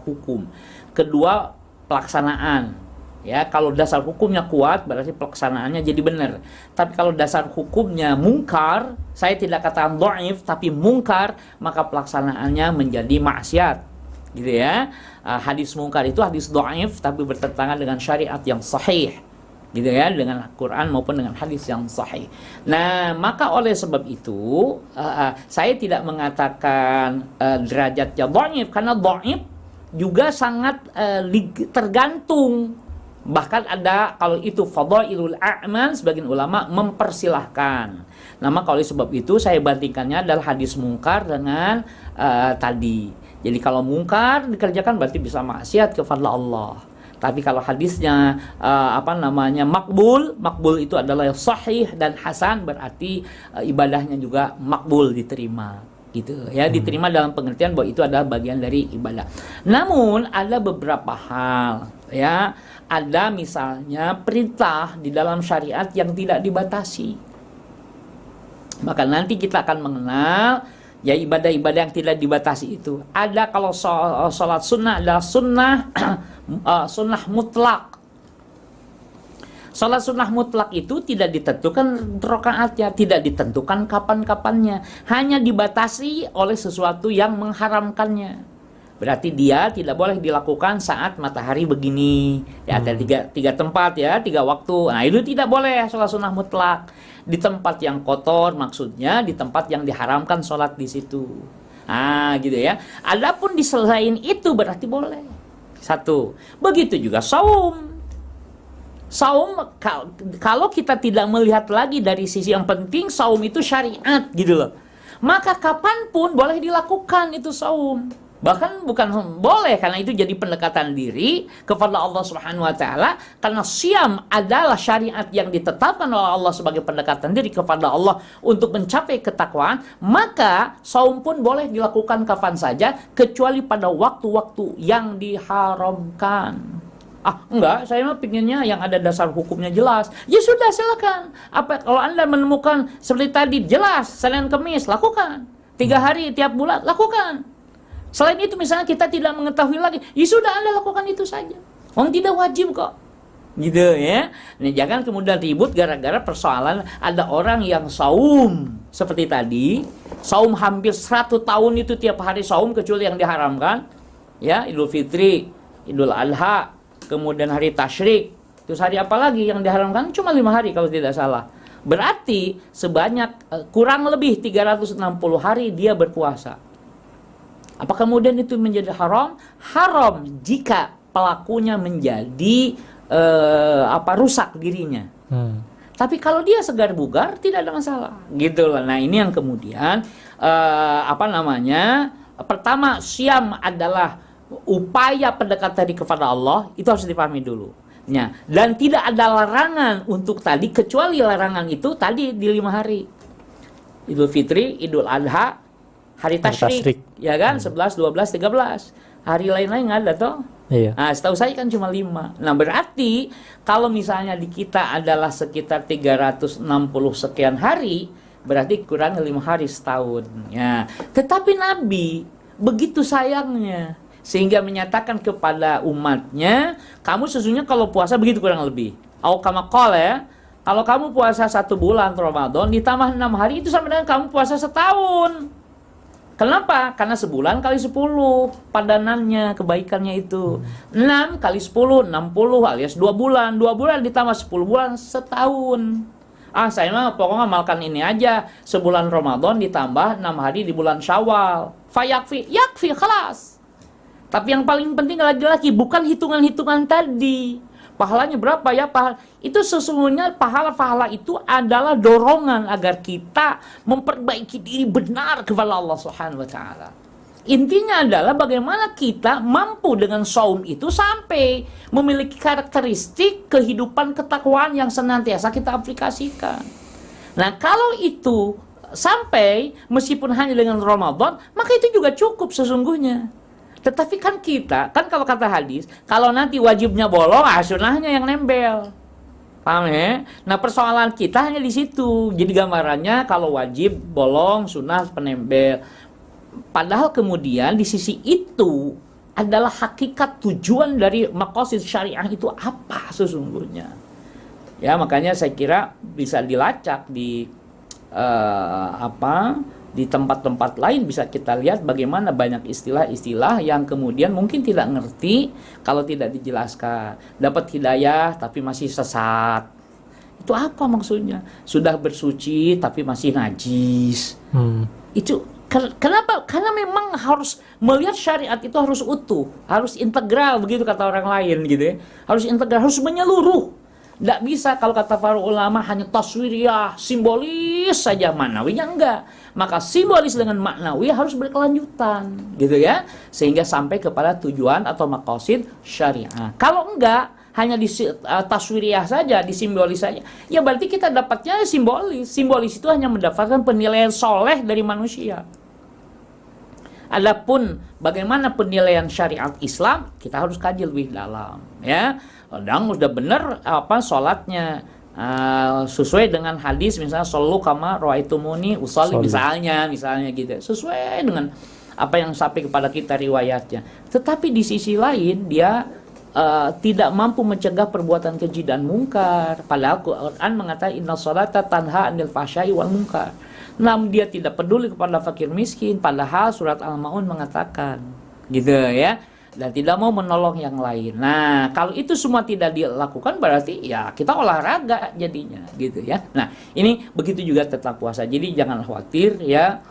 hukum. Kedua pelaksanaan. Ya, kalau dasar hukumnya kuat berarti pelaksanaannya jadi benar. Tapi kalau dasar hukumnya mungkar, saya tidak katakan dhaif tapi mungkar, maka pelaksanaannya menjadi maksiat. Gitu ya. Hadis mungkar itu hadis dhaif tapi bertentangan dengan syariat yang sahih. Gitu ya, dengan Al-Qur'an maupun dengan hadis yang sahih. Nah, maka oleh sebab itu saya tidak mengatakan derajatnya dhaif karena dhaif juga sangat tergantung. Bahkan ada kalau itu fadhailul a'mal, sebagian ulama mempersilahkan. Nah, maka oleh sebab itu saya bandingkannya adalah hadis mungkar dengan tadi. Jadi kalau mungkar dikerjakan berarti bisa maksiat kepada Allah. Tapi kalau hadisnya makbul itu adalah sahih dan hasan, berarti ibadahnya juga makbul, diterima. Gitu ya, diterima dalam pengertian bahwa itu adalah bagian dari ibadah. Namun ada beberapa hal ya, ada misalnya perintah di dalam syariat yang tidak dibatasi. Maka nanti kita akan mengenal ya ibadah-ibadah yang tidak dibatasi itu. Ada kalau sholat sunnah adalah sunnah sunnah mutlak. Salat sunnah mutlak itu tidak ditentukan rakaatnya, tidak ditentukan kapan-kapannya, hanya dibatasi oleh sesuatu yang mengharamkannya. Berarti dia tidak boleh dilakukan saat matahari begini. Ya, ada tiga tempat ya, 3 waktu. Nah, itu tidak boleh salat sunnah mutlak. Di tempat yang kotor, maksudnya di tempat yang diharamkan sholat di situ. Gitu ya. Adapun di selain itu berarti boleh. 1. Begitu juga saum. Saum, kalau kita tidak melihat lagi dari sisi yang penting, saum itu syariat gitu loh, maka kapanpun boleh dilakukan itu saum. Bahkan bukan boleh, karena itu jadi pendekatan diri kepada Allah Subhanahu wa taala, karena siam adalah syariat yang ditetapkan oleh Allah sebagai pendekatan diri kepada Allah untuk mencapai ketakwaan, maka saum pun boleh dilakukan kapan saja kecuali pada waktu-waktu yang diharamkan. Enggak, saya mah pinginnya yang ada dasar hukumnya jelas. Ya sudah, silakan. Kalau Anda menemukan seperti tadi jelas Senin Kemis, lakukan. 3 hari tiap bulan, lakukan. Selain itu misalnya kita tidak mengetahui lagi, ya sudah Anda lakukan itu saja. Tidak wajib kok. Gitu ya. Nah, jangan kemudian ribut gara-gara persoalan ada orang yang saum seperti tadi, saum hampir 100 tahun itu tiap hari saum kecuali yang diharamkan. Ya, Idul Fitri, Idul Adha, kemudian hari tasyrik. Terus hari apa lagi yang diharamkan? Cuma 5 hari kalau tidak salah. Berarti sebanyak kurang lebih 360 hari dia berpuasa. Apa kemudian itu menjadi haram? Haram jika pelakunya menjadi rusak dirinya. Tapi kalau dia segar bugar tidak ada masalah. Gitu loh. Nah, ini yang kemudian pertama, siam adalah upaya pendekatan kepada Allah, itu harus dipahami dulu. Ya, dan tidak ada larangan untuk tadi, kecuali larangan itu tadi di 5 hari. Idul Fitri, Idul Adha, hari tasyrik, ya kan? 11, 12, 13. Hari lain-lain nggak ada toh? Iya. Nah, setahu saya kan cuma 5. Nah, berarti kalau misalnya di kita adalah sekitar 360 sekian hari, berarti kurang 5 hari setahun. Ya. Tetapi Nabi begitu sayangnya sehingga menyatakan kepada umatnya, kamu sesungguhnya kalau puasa begitu kurang lebih. Au kama qala ya, kalau kamu puasa 1 bulan Ramadan ditambah 6 hari itu sama dengan kamu puasa setahun. Kenapa? Karena sebulan kali 10 padanannya, kebaikannya itu. 6 kali 10, 60 alias 2 bulan. 2 bulan ditambah 10 bulan, setahun. Saya mah pokoknya amalkan ini aja. Sebulan Ramadan ditambah 6 hari di bulan Syawal. Fayakfi, yakfi, khalas. Tapi yang paling penting lagi-lagi bukan hitungan-hitungan tadi. Pahalanya berapa ya? Itu sesungguhnya pahala-pahala itu adalah dorongan agar kita memperbaiki diri benar kepada Allah Subhanahu wa taala. Intinya adalah bagaimana kita mampu dengan saum itu sampai memiliki karakteristik kehidupan ketakwaan yang senantiasa kita aplikasikan. Nah, kalau itu sampai meskipun hanya dengan Ramadan, maka itu juga cukup sesungguhnya. Tetapi kan kita, kan kalau kata hadis, kalau nanti wajibnya bolong, sunnahnya yang nempel. Paham ya? Nah, persoalan kita hanya di situ. Jadi gambarannya kalau wajib bolong, sunnah penempel. Padahal kemudian di sisi itu adalah hakikat tujuan dari maqasid syariah itu apa sesungguhnya. Ya, makanya saya kira bisa dilacak di di tempat-tempat lain bisa kita lihat bagaimana banyak istilah-istilah yang kemudian mungkin tidak ngerti kalau tidak dijelaskan. Dapat hidayah tapi masih sesat. Itu apa maksudnya? Sudah bersuci tapi masih najis. Itu kenapa? Karena memang harus melihat syariat itu harus utuh, harus integral begitu kata orang lain gitu ya. Harus integral, harus menyeluruh. Tidak bisa kalau kata para ulama hanya taswiriyah, simbolis saja, maknawinya enggak. Maka simbolis dengan maknawi harus berkelanjutan, gitu ya, sehingga sampai kepada tujuan atau maqasid syariah. Kalau enggak, hanya di taswiriyah saja, di simbolis saja, ya berarti kita dapatnya simbolis. Simbolis itu hanya mendapatkan penilaian soleh dari manusia. Adapun bagaimana penilaian syariat Islam, kita harus kaji lebih dalam, ya. Kadang udah benar sholatnya sesuai dengan hadis, misalnya sallu kama ra'aitumuni usolli, misalnya gitu, sesuai dengan apa yang sampai kepada kita riwayatnya. Tetapi di sisi lain dia tidak mampu mencegah perbuatan keji dan mungkar. Padahal Quran mengatakan inna sholata tanha 'anil fahsya'i wal munkar. Namun dia tidak peduli kepada fakir miskin, padahal surat Al-Maun mengatakan gitu ya, dan tidak mau menolong yang lain. Nah, kalau itu semua tidak dilakukan berarti ya kita olahraga jadinya gitu ya. Nah, ini begitu juga tentang puasa. Jadi jangan khawatir ya,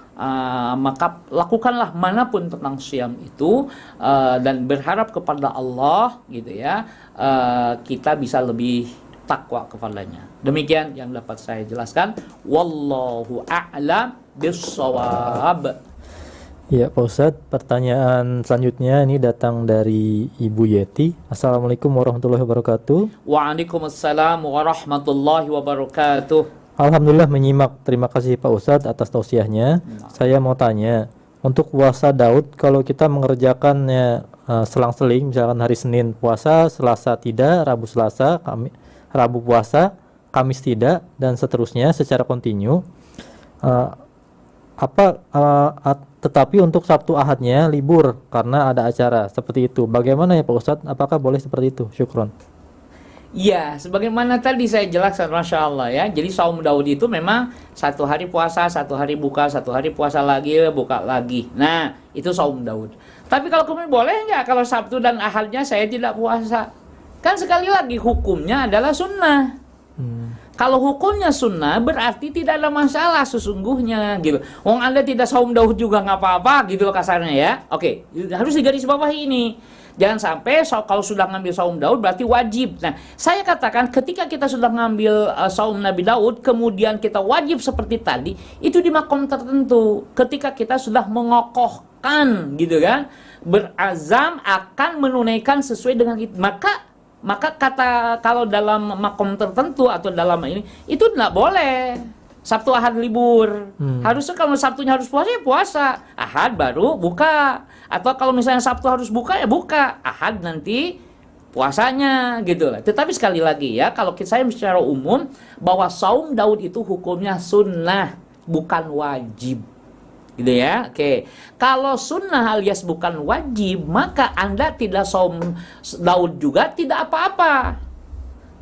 maka lakukanlah manapun tentang siam itu, dan berharap kepada Allah gitu ya, kita bisa lebih takwa kepadanya. Demikian yang dapat saya jelaskan. Wallahu a'lam bissawab. Ya Pak Ustadz, pertanyaan selanjutnya ini datang dari Ibu Yeti. Assalamualaikum warahmatullahi wabarakatuh. Waalaikumsalam warahmatullahi wabarakatuh. Alhamdulillah menyimak. Terima kasih Pak Ustadz atas tausiahnya. Saya mau tanya, untuk puasa Daud, kalau kita mengerjakannya selang-seling, misalkan hari Senin puasa, Selasa tidak, Rabu Selasa, Rabu puasa, Kamis tidak, dan seterusnya secara kontinu. Tetapi untuk Sabtu Ahadnya libur karena ada acara seperti itu. Bagaimana ya Pak Ustadz? Apakah boleh seperti itu? Syukron. Ya, sebagaimana tadi saya jelaskan, Masya Allah ya. Jadi saum Daud itu memang satu hari puasa, satu hari buka, satu hari puasa lagi, buka lagi. Nah, itu saum Daud. Tapi kalau kemudian boleh nggak kalau Sabtu dan Ahadnya saya tidak puasa? Kan sekali lagi hukumnya adalah sunnah. Kalau hukumnya sunnah berarti tidak ada masalah sesungguhnya gitu. Wong Anda tidak saum Daud juga nggak apa-apa gitu loh kasarnya ya. Oke, harus digarisbawahi ini. Jangan sampai kalau sudah ngambil saum Daud berarti wajib. Nah, saya katakan ketika kita sudah ngambil saum Nabi Daud, kemudian kita wajib seperti tadi, itu di makom tertentu. Ketika kita sudah mengokohkan gitu kan, berazam akan menunaikan sesuai dengan itu. Maka kata kalau dalam makom tertentu atau dalam ini itu tidak boleh Sabtu Ahad libur. Harusnya kalau Sabtunya harus puasa ya puasa, Ahad baru buka. Atau kalau misalnya Sabtu harus buka ya buka, Ahad nanti puasanya gitu lah. Tetapi sekali lagi ya, kalau saya secara umum bahwa saum Daud itu hukumnya sunnah bukan wajib. Gitu ya. Oke. Kalau sunnah alias bukan wajib, maka Anda tidak saum Daud juga tidak apa-apa.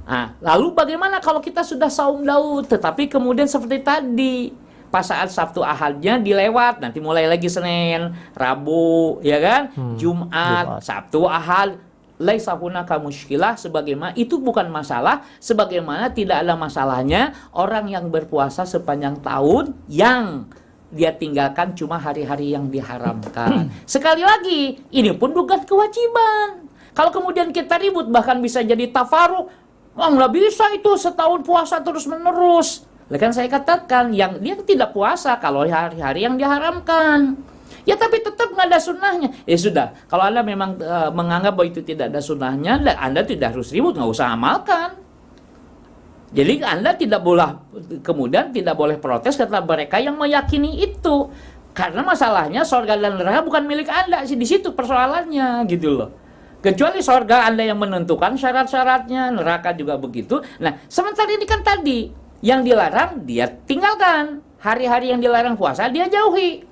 Nah, lalu bagaimana kalau kita sudah saum Daud tetapi kemudian seperti tadi pas saat Sabtu Ahadnya dilewat, nanti mulai lagi Senin, Rabu, ya kan? Jumat, Sabtu Ahad, laisa hunaka musykilah, sebagaimana itu bukan masalah, sebagaimana tidak ada masalahnya orang yang berpuasa sepanjang tahun yang dia tinggalkan cuma hari-hari yang diharamkan. Sekali lagi, ini pun bukan kewajiban. Kalau kemudian kita ribut, bahkan bisa jadi tafarruq, nggak bisa itu setahun puasa terus-menerus. Kan saya katakan, yang dia tidak puasa kalau hari-hari yang diharamkan. Ya tapi tetap nggak ada sunnahnya. Ya sudah, kalau Anda memang menganggap bahwa itu tidak ada sunnahnya, Anda tidak harus ribut, nggak usah amalkan. Jadi Anda tidak boleh, kemudian tidak boleh protes kata mereka yang meyakini itu. Karena masalahnya surga dan neraka bukan milik Anda, di situ persoalannya gitu loh. Kecuali surga Anda yang menentukan syarat-syaratnya, neraka juga begitu. Nah, sementara ini kan tadi, yang dilarang dia tinggalkan. Hari-hari yang dilarang puasa dia jauhi.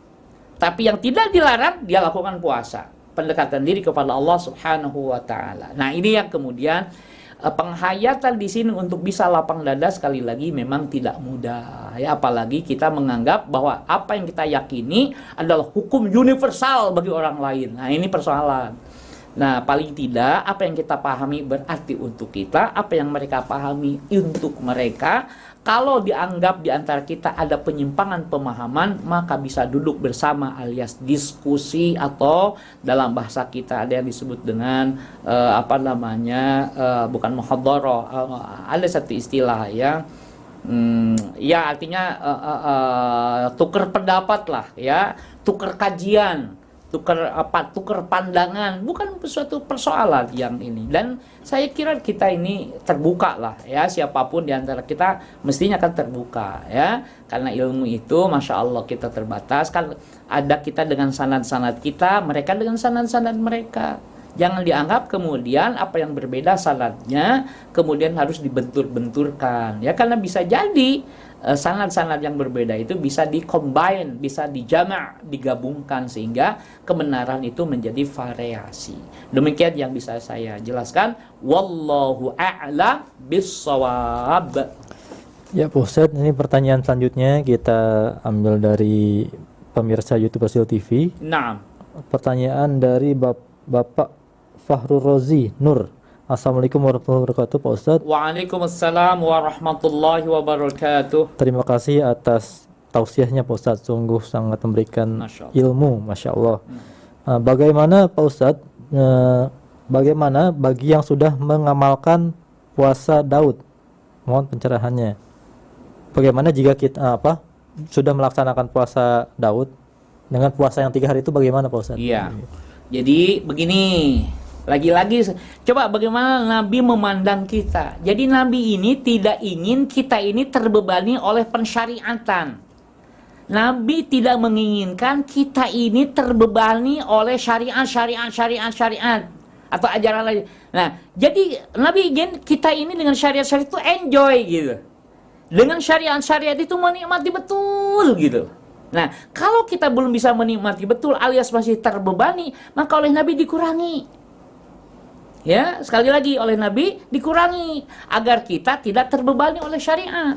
Tapi yang tidak dilarang dia lakukan puasa. Pendekatan diri kepada Allah Subhanahu wa taala. Nah, ini yang kemudian penghayatan di sini untuk bisa lapang dada sekali lagi memang tidak mudah. Ya, apalagi kita menganggap bahwa apa yang kita yakini adalah hukum universal bagi orang lain. Nah, ini persoalan. Nah, paling tidak apa yang kita pahami berarti untuk kita, apa yang mereka pahami untuk mereka. Kalau dianggap di antara kita ada penyimpangan pemahaman, maka bisa duduk bersama alias diskusi, atau dalam bahasa kita ada yang disebut dengan bukan muhadharah, ada satu istilah ya. Ya artinya tukar pendapat lah ya, tukar kajian, tukar pandangan, bukan suatu persoalan yang ini. Dan saya kira kita ini terbuka lah ya, siapapun di antara kita mestinya akan terbuka ya, karena ilmu itu masya Allah kita terbatas kan, ada kita dengan sanad-sanad kita, mereka dengan sanad-sanad mereka. Jangan dianggap kemudian apa yang berbeda sanadnya kemudian harus dibentur-benturkan ya, karena bisa jadi sanad-sanad yang berbeda itu bisa di-combine, bisa dijama', digabungkan sehingga kebenaran itu menjadi variasi. Demikian yang bisa saya jelaskan. Wallahu a'lam bissawab. Ya Pak Ustadz, ini pertanyaan selanjutnya kita ambil dari pemirsa YouTube Hasil TV. Nah, pertanyaan dari Bapak Fahrul Rozi Nur. Assalamualaikum warahmatullahi wabarakatuh Pak Ustadz. Waalaikumsalam warahmatullahi wabarakatuh. Terima kasih atas tausiahnya Pak Ustadz, sungguh sangat memberikan ilmu, Masya Allah. Bagaimana Pak Ustadz, bagaimana bagi yang sudah mengamalkan puasa Daud? Mohon pencerahannya. Bagaimana jika kita sudah melaksanakan puasa Daud dengan puasa yang 3 hari itu, bagaimana Pak Ustadz? Iya. Jadi begini. Lagi-lagi, coba bagaimana Nabi memandang kita. Jadi Nabi ini tidak ingin kita ini terbebani oleh pensyariatan. Nabi tidak menginginkan kita ini terbebani oleh syariat atau ajaran lain. Nah, jadi Nabi ingin kita ini dengan syariat-syariat itu enjoy gitu. Dengan syariat-syariat itu menikmati betul gitu. Nah, kalau kita belum bisa menikmati betul alias masih terbebani, maka oleh Nabi dikurangi. Ya, sekali lagi oleh Nabi dikurangi agar kita tidak terbebani oleh syariat.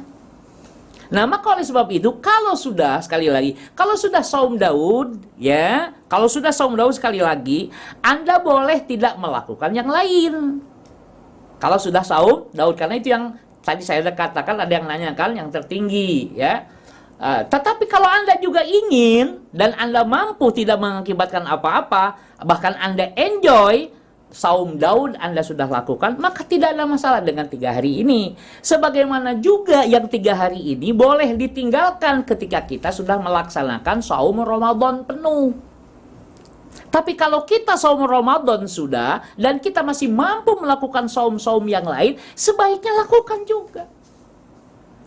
Nah, maka oleh sebab itu kalau sudah sekali lagi, kalau sudah saum Daud, ya, kalau sudah saum Daud sekali lagi, Anda boleh tidak melakukan yang lain. Kalau sudah saum Daud, karena itu yang tadi saya katakan, ada yang nanyakan yang tertinggi, ya. Tetapi kalau Anda juga ingin dan Anda mampu tidak mengakibatkan apa-apa, bahkan Anda enjoy saum Daud Anda sudah lakukan, maka tidak ada masalah dengan 3 hari ini. Sebagaimana juga yang 3 hari ini boleh ditinggalkan ketika kita sudah melaksanakan saum Ramadan penuh. Tapi kalau kita saum Ramadan sudah dan kita masih mampu melakukan saum-saum yang lain, sebaiknya lakukan juga.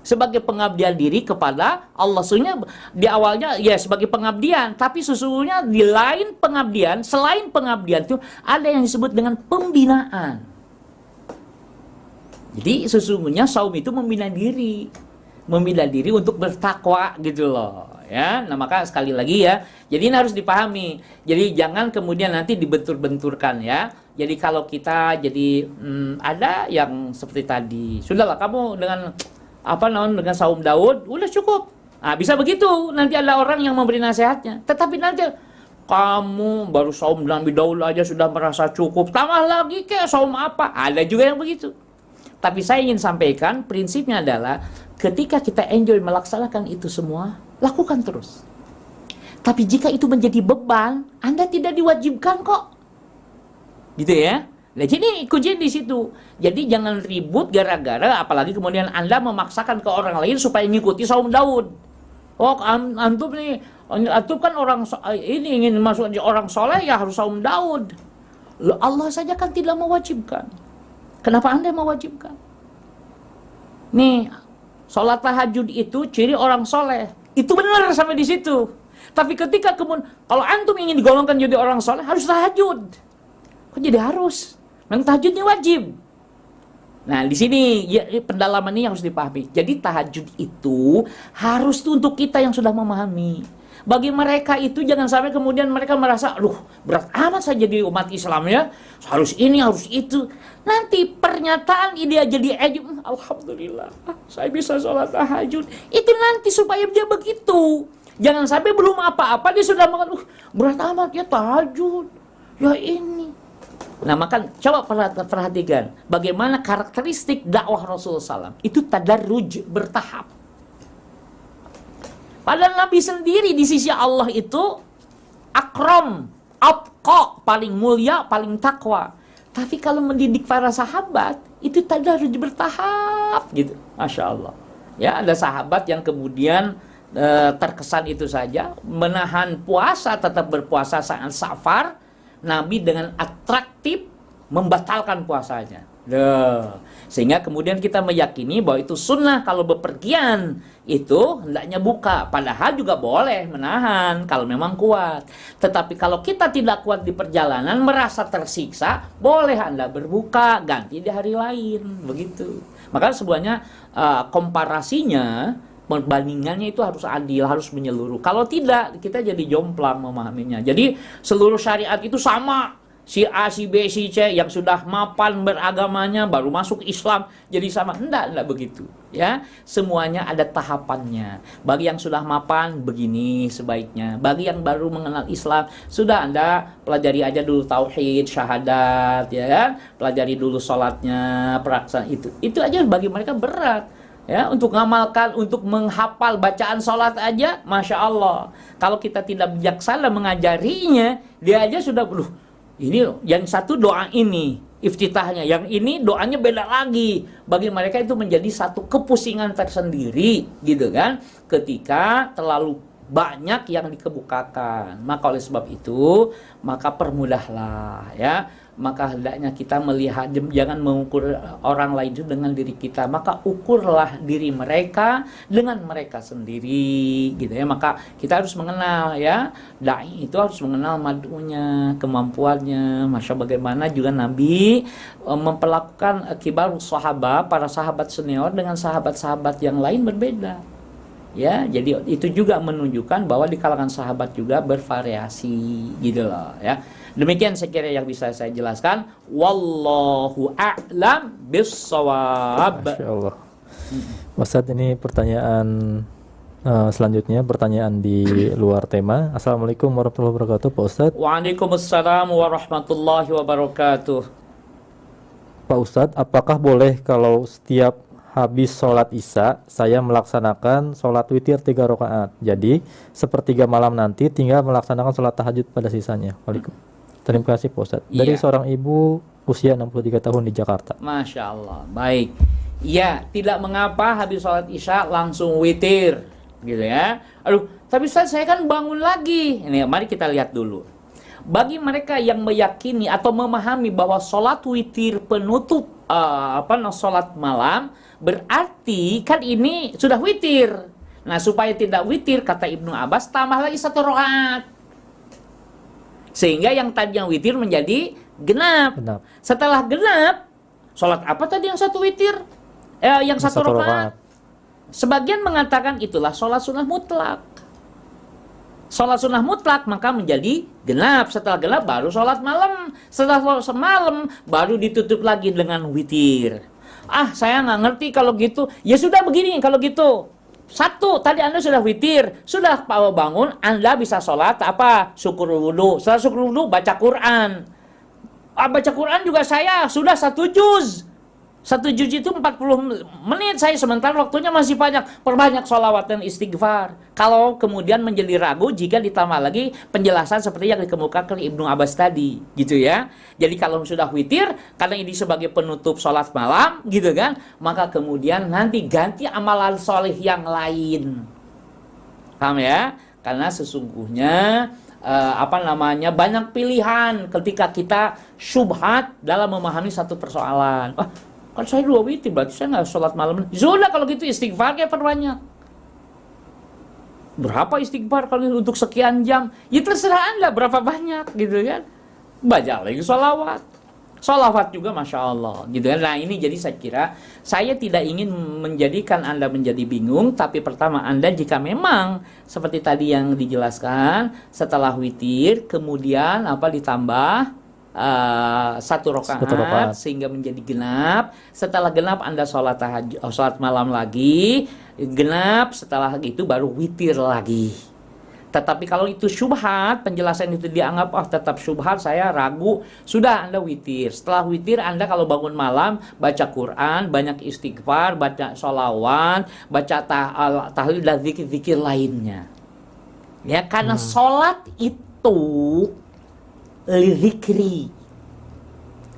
Sebagai pengabdian diri kepada Allah. Sesungguhnya di awalnya ya sebagai pengabdian, tapi sesungguhnya di lain pengabdian, selain pengabdian itu ada yang disebut dengan pembinaan. Jadi sesungguhnya saum itu membina diri untuk bertakwa gitu loh ya. Nah, maka sekali lagi ya, jadi ini harus dipahami. Jadi jangan kemudian nanti dibentur-benturkan ya. Jadi kalau kita jadi ada yang seperti tadi, sudahlah kamu dengan dengan saum Daud udah cukup. Nah, bisa begitu, nanti ada orang yang memberi nasihatnya. Tetapi nanti, kamu baru saum Nabi Daud aja sudah merasa cukup, tambah lagi kayak saum apa? Ada juga yang begitu. Tapi saya ingin sampaikan, prinsipnya adalah, ketika kita enjoy melaksanakan itu semua, lakukan terus. Tapi jika itu menjadi beban, Anda tidak diwajibkan kok. Gitu ya. Nah, jadi kunci di situ. Jadi jangan ribut gara-gara, apalagi kemudian Anda memaksakan ke orang lain supaya mengikuti saum Daud. Oh, antum nih, antum kan ini ingin masuk di orang soleh ya harus saum Daud. Loh, Allah saja kan tidak mewajibkan. Kenapa Anda mewajibkan? Nih, sholat tahajud itu ciri orang soleh. Itu benar sampai di situ. Tapi ketika kemudian kalau antum ingin digolongkan jadi orang soleh harus tahajud. Kok jadi harus? Memang tahajud ini wajib. Nah, di sini ya, pendalaman ini harus dipahami. Jadi tahajud itu harus untuk kita yang sudah memahami. Bagi mereka itu jangan sampai kemudian mereka merasa, aduh berat amat saya jadi umat Islam ya. Harus ini, harus itu. Nanti pernyataan dia jadi alhamdulillah, saya bisa sholat tahajud. Itu nanti supaya dia begitu. Jangan sampai belum apa-apa dia sudah mengatakan, berat amat ya tahajud. Ya ini. Nah, maka coba perhatikan bagaimana karakteristik dakwah Rasulullah SAW. Itu tadarruj, bertahap. Padahal Nabi sendiri di sisi Allah itu akram, abqa, paling mulia, paling takwa. Tapi kalau mendidik para sahabat, itu tadarruj bertahap gitu. Masya Allah. Ya, ada sahabat yang kemudian terkesan itu saja, menahan puasa, tetap berpuasa saat safar. Nabi dengan atraktif membatalkan puasanya. Sehingga kemudian kita meyakini bahwa itu sunnah kalau bepergian itu hendaknya buka. Padahal juga boleh menahan kalau memang kuat. Tetapi kalau kita tidak kuat di perjalanan, merasa tersiksa, boleh Anda berbuka, ganti di hari lain. Begitu. Maka sebenarnya komparasinya, perbandingannya itu harus adil, harus menyeluruh. Kalau tidak, kita jadi jomplang memahaminya. Jadi seluruh syariat itu sama. Si A, si B, si C yang sudah mapan beragamanya baru masuk Islam jadi sama. Enggak begitu. Ya, semuanya ada tahapannya. Bagi yang sudah mapan begini sebaiknya. Bagi yang baru mengenal Islam, sudah Anda pelajari aja dulu tauhid, syahadat, ya kan? Pelajari dulu sholatnya, peraksan itu. Itu aja bagi mereka berat. Ya, untuk ngamalkan, untuk menghafal bacaan sholat aja, Masya Allah. Kalau kita tidak bijaksana mengajarinya, dia aja sudah, ini yang satu doa ini, iftitahnya. Yang ini doanya beda lagi. Bagi mereka itu menjadi satu kepusingan tersendiri, gitu kan. Ketika terlalu banyak yang dikemukakan. Maka oleh sebab itu, maka permudahlah, ya. Maka hendaknya kita melihat, jangan mengukur orang lain itu dengan diri kita, maka ukurlah diri mereka dengan mereka sendiri, gitu ya. Maka kita harus mengenal, ya, dai itu harus mengenal madunya, kemampuannya. Masya bagaimana juga Nabi memperlakukan kibarus sahabat, para sahabat senior dengan sahabat-sahabat yang lain berbeda. Ya, jadi itu juga menunjukkan bahwa di kalangan sahabat juga bervariasi, gitu loh, ya. Demikian sekira yang bisa saya jelaskan. Wallahu a'lam bissawab. Masya Allah. Ustadz, ini pertanyaan selanjutnya, pertanyaan di luar tema. Assalamualaikum warahmatullahi wabarakatuh, Pak Ustadz. Waalaikumsalam warahmatullahi wabarakatuh. Pak Ustadz, apakah boleh kalau setiap habis sholat isya saya melaksanakan sholat witir 3 rakaat? Jadi sepertiga malam nanti tinggal melaksanakan sholat tahajud pada sisanya. Waalaikumsalam. Terima kasih Pak Ustadz. Dari seorang ibu usia 63 tahun di Jakarta. Masya Allah, baik. Iya, tidak mengapa habis sholat isya langsung witir, gitu ya. Aduh, tapi Ustadz saya kan bangun lagi. Ini mari kita lihat dulu. Bagi mereka yang meyakini atau memahami bahwa sholat witir penutup sholat malam, berarti kan ini sudah witir. Nah, supaya tidak witir, kata Ibnu Abbas, tambah lagi 1 rakaat. Sehingga yang tadinya witir menjadi genap. Setelah genap, sholat apa tadi yang 1 witir? Yang 1 rakaat. Sebagian mengatakan itulah sholat sunnah mutlak. Sholat sunnah mutlak maka menjadi genap. Setelah genap baru sholat malam. Setelah sholat malam baru ditutup lagi dengan witir. Ah, saya nggak ngerti kalau gitu. Ya sudah begini kalau gitu. Satu, tadi Anda sudah witir, sudah bangun, Anda bisa sholat apa? Syukur wudhu. Setelah syukur wudhu, baca Quran. Baca Quran juga saya sudah 1 juz. 1 juz itu 40 menit saya, sementara waktunya masih banyak. Perbanyak sholawat dan istighfar. Kalau kemudian menjadi ragu jika ditambah lagi penjelasan seperti yang dikemukakan Ibnu Abbas tadi, gitu ya. Jadi kalau sudah witir, karena ini sebagai penutup sholat malam, gitu kan, maka kemudian nanti ganti amalan soleh yang lain. Paham ya? Karena sesungguhnya banyak pilihan ketika kita syubhat dalam memahami satu persoalan. Kan saya 2 witir, berarti saya nggak sholat malam. Sudah kalau gitu istighfar kayak perbanyak. Berapa istighfar kalau untuk sekian jam? Ya terserah Anda berapa banyak, gitu kan. Baca lagi sholawat. Sholawat juga Masya Allah, gitu kan. Nah ini jadi saya kira, saya tidak ingin menjadikan Anda menjadi bingung. Tapi pertama, Anda jika memang seperti tadi yang dijelaskan, setelah witir, kemudian ditambah 1 rakaat sehingga menjadi genap. Setelah genap Anda sholat malam lagi, genap. Setelah itu baru witir lagi. Tetapi kalau itu syubhat, penjelasan itu dianggap tetap syubhat, saya ragu, sudah Anda witir. Setelah witir Anda kalau bangun malam baca Quran, banyak istighfar, baca sholawat, baca tahlil dan zikir-zikir lainnya. Ya, karena sholat itu lidzikri,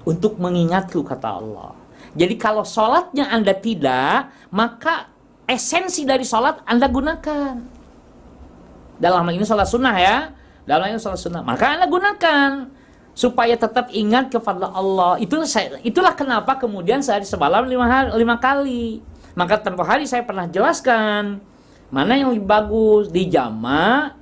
untuk mengingatku, kata Allah. Jadi kalau sholatnya Anda tidak, maka esensi dari sholat Anda gunakan. Dalam hal ini sholat sunnah ya, dalam hal ini sholat sunnah, maka Anda gunakan supaya tetap ingat kepada Allah. Itulah kenapa kemudian sehari semalam 5 kali. Maka tempoh hari saya pernah jelaskan mana yang lebih bagus, di jama'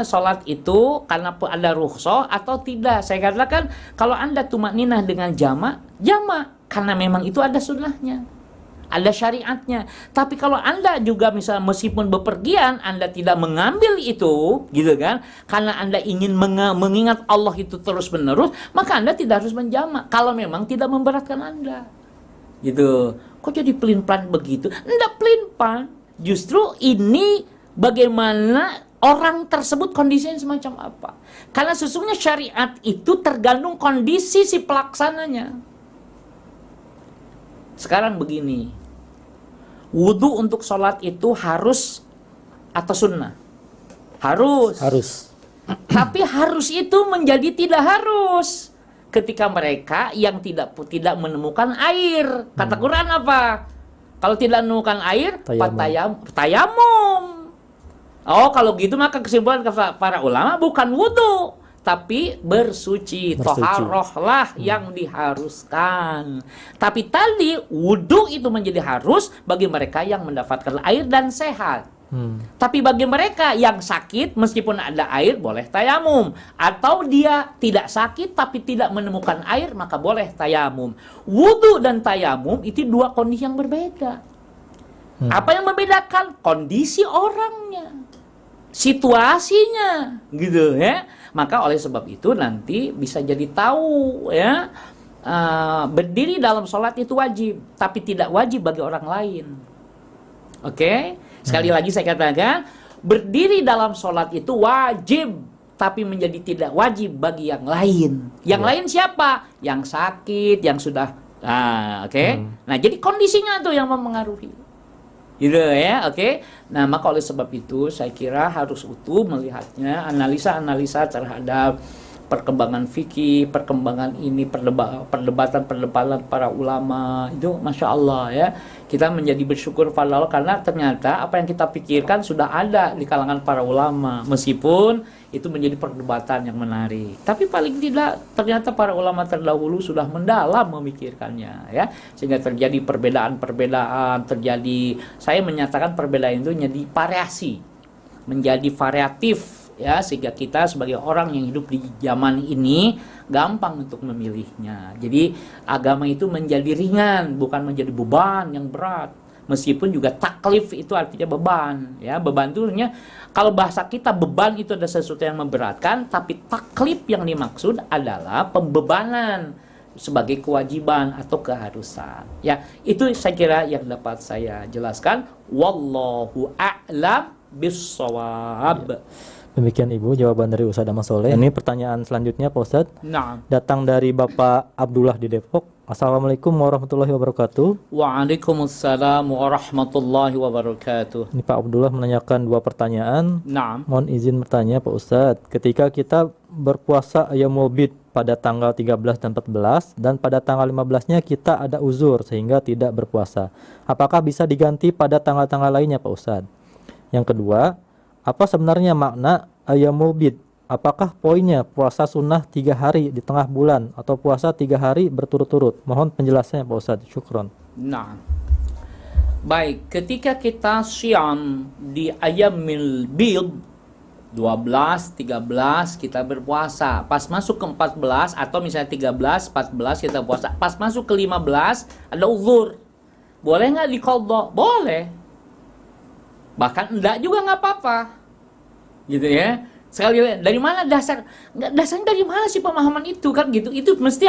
sholat itu karena ada rukhsah atau tidak. Saya katakan kalau Anda tumakninah dengan jama' karena memang itu ada sunnahnya, ada syariatnya. Tapi kalau Anda juga misalnya meskipun bepergian, Anda tidak mengambil itu, gitu kan, karena Anda ingin mengingat Allah itu terus menerus, maka Anda tidak harus menjama' kalau memang tidak memberatkan Anda, gitu. Kok jadi pelin-pelan begitu? Enggak pelin-pelan, justru ini bagaimana orang tersebut kondisinya semacam apa. Karena sesungguhnya syariat itu tergantung kondisi si pelaksananya. Sekarang begini, wudhu untuk sholat itu harus atau sunnah? Harus. Tapi harus itu menjadi tidak harus ketika mereka yang tidak menemukan air. Kata Quran apa? Kalau tidak menemukan air, tayamum. Kalau gitu maka kesimpulan para ulama bukan wudhu, tapi bersuci. Toharohlah yang diharuskan. Tapi tadi wudhu itu menjadi harus bagi mereka yang mendapatkan air dan sehat. Tapi bagi mereka yang sakit, meskipun ada air boleh tayamum. Atau dia tidak sakit tapi tidak menemukan air, maka boleh tayamum. Wudhu dan tayamum itu 2 kondisi yang berbeda. Apa yang membedakan? Kondisi orangnya, situasinya, gitu ya. Maka oleh sebab itu nanti bisa jadi tahu ya, berdiri dalam sholat itu wajib, tapi tidak wajib bagi orang lain. Oke? Sekali lagi saya katakan, berdiri dalam sholat itu wajib, tapi menjadi tidak wajib bagi yang lain. Yang lain siapa? Yang sakit, yang sudah Nah, jadi kondisinya tuh yang mempengaruhi. Gitu ya, oke. Nah, maka oleh sebab itu saya kira harus utuh melihatnya, analisa-analisa terhadap perkembangan fikih, perkembangan ini, perdebatan para ulama itu, Masya Allah ya. Kita menjadi bersyukur pada Allah karena ternyata apa yang kita pikirkan sudah ada di kalangan para ulama, meskipun itu menjadi perdebatan yang menarik. Tapi paling tidak ternyata para ulama terdahulu sudah mendalam memikirkannya ya, sehingga terjadi perbedaan-perbedaan, saya menyatakan perbedaan itu menjadi variasi, menjadi variatif ya, sehingga kita sebagai orang yang hidup di zaman ini gampang untuk memilihnya. Jadi agama itu menjadi ringan, bukan menjadi beban yang berat. Meskipun juga taklif itu artinya beban ya, beban itu artinya, kalau bahasa kita beban itu ada sesuatu yang memberatkan, tapi taklif yang dimaksud adalah pembebanan sebagai kewajiban atau keharusan. Ya, itu saya kira yang dapat saya jelaskan. Wallahu a'lam bissawab. Demikian Ibu jawaban dari Ustadz Ahmad Soleh. Ini pertanyaan selanjutnya Pak Ustadz. Nah, Datang dari Bapak Abdullah di Depok. Assalamualaikum warahmatullahi wabarakatuh. waalaikumsalam warahmatullahi wabarakatuh. Ini Pak Abdullah menanyakan dua pertanyaan. Nah, Mohon izin bertanya Pak Ustadz. Ketika kita berpuasa Ayyamul Bid pada tanggal 13 dan 14 dan pada tanggal 15-nya kita ada uzur sehingga tidak berpuasa. Apakah bisa diganti pada tanggal-tanggal lainnya Pak Ustadz? Yang kedua, apa sebenarnya makna Ayyamul Bid? Apakah poinnya puasa sunnah 3 hari di tengah bulan atau puasa 3 hari berturut-turut? Mohon penjelasannya Pak Ustadz. Syukron. nah. Baik, ketika kita siam di Ayyamul Bid 12, 13 kita berpuasa. Pas masuk ke 14 atau misalnya 13, 14 kita puasa. Pas masuk ke 15 ada uzur. Boleh nggak diqadha? Boleh. Bahkan enggak juga nggak apa-apa. Gitu ya. Sekali dari mana dasarnya dari mana sih pemahaman itu kan gitu. Itu mesti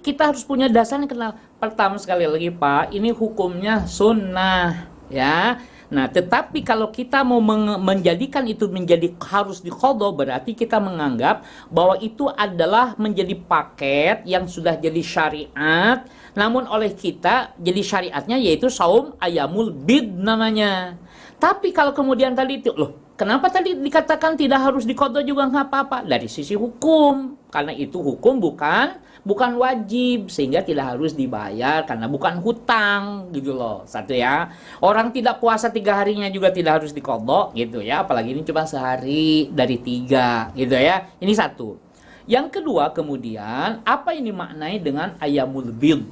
kita harus punya dasarnya. Kenal. Pertama sekali lagi Pak, ini hukumnya sunnah ya. Nah, tetapi kalau kita mau menjadikan itu menjadi harus diqadha, berarti kita menganggap bahwa itu adalah menjadi paket yang sudah jadi syariat, namun oleh kita jadi syariatnya yaitu saum Ayyamul Bid namanya. Tapi kalau kemudian tadi itu, loh, kenapa tadi dikatakan tidak harus diqadha juga nggak apa-apa? Dari sisi hukum, karena itu hukum bukan wajib, sehingga tidak harus dibayar karena bukan hutang gitu loh. Satu ya, orang tidak puasa 3 harinya juga tidak harus diqadha gitu ya, apalagi ini cuma sehari dari 3 gitu ya. Ini satu. Yang kedua kemudian, apa ini maknanya dengan Ayyamul Bid?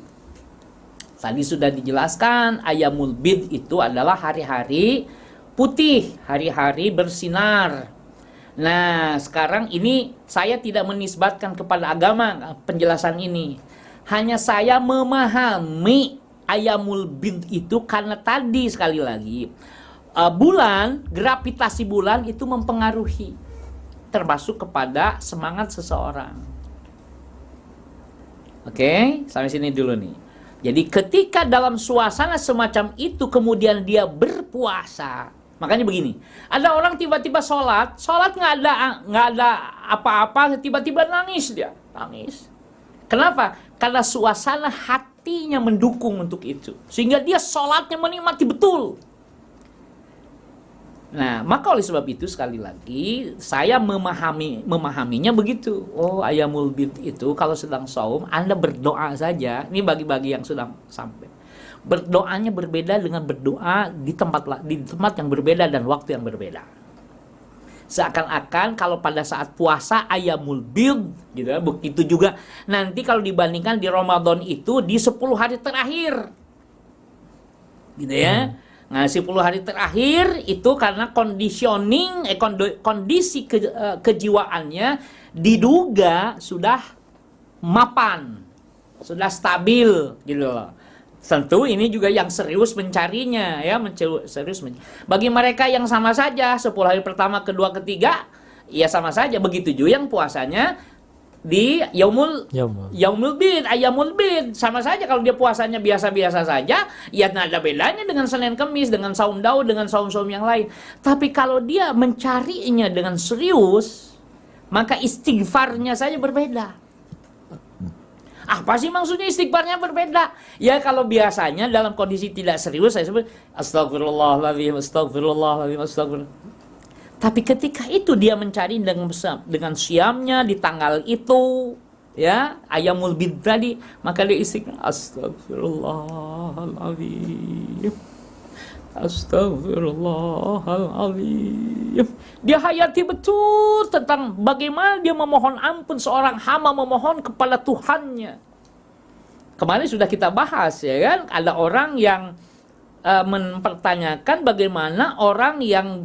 Tadi sudah dijelaskan, Ayyamul Bid itu adalah hari-hari putih, hari-hari bersinar. Nah, sekarang ini saya tidak menisbatkan kepada agama penjelasan ini. Hanya saya memahami Ayyamul Bid itu karena tadi sekali lagi bulan, gravitasi bulan itu mempengaruhi termasuk kepada semangat seseorang. Oke, sampai sini dulu nih. Jadi ketika dalam suasana semacam itu kemudian dia berpuasa. Makanya begini, ada orang tiba-tiba sholat nggak ada apa-apa, tiba-tiba nangis dia, nangis. Kenapa? Karena suasana hatinya mendukung untuk itu, sehingga dia sholatnya menikmati betul. Nah, maka oleh sebab itu sekali lagi saya memahaminya begitu. Oh, Ayyamul Bid itu kalau sedang saum Anda berdoa saja. Ini bagi-bagi yang sedang sampai. Berdoanya berbeda dengan berdoa di tempat yang berbeda dan waktu yang berbeda. Seakan-akan kalau pada saat puasa Ayyamul Bid gitu ya, begitu juga nanti kalau dibandingkan di Ramadan itu di 10 hari terakhir. Gitu ya. Nah, 10 hari terakhir itu karena conditioning kondisi kejiwaannya diduga sudah mapan, sudah stabil gitu loh. Tentu ini juga yang serius mencarinya ya, bagi mereka yang sama saja 10 hari pertama, kedua, ketiga ya sama saja, begitu juga yang puasanya di Yaumul Bid, Ayyamul Bid sama saja. Kalau dia puasanya biasa-biasa saja ya nggak ada bedanya dengan Senin Kemis, dengan saum Daud, dengan saum-saum yang lain. Tapi kalau dia mencarinya dengan serius, maka istighfarnya saja berbeda. Apa sih maksudnya istighfarnya berbeda? Ya kalau biasanya dalam kondisi tidak serius saya sebut astagfirullahaladzim, astagfirullahaladzim, astagfirullah. Tapi ketika itu dia mencari dengan siamnya di tanggal itu, ya Ayyamul Bid tadi, maka dia istighfar astagfirullahaladzim, astagfirullahaladzim. Dia hayati betul tentang bagaimana dia memohon ampun, seorang hamba memohon kepada Tuhannya. Kemarin sudah kita bahas ya kan, ada orang yang mempertanyakan bagaimana orang yang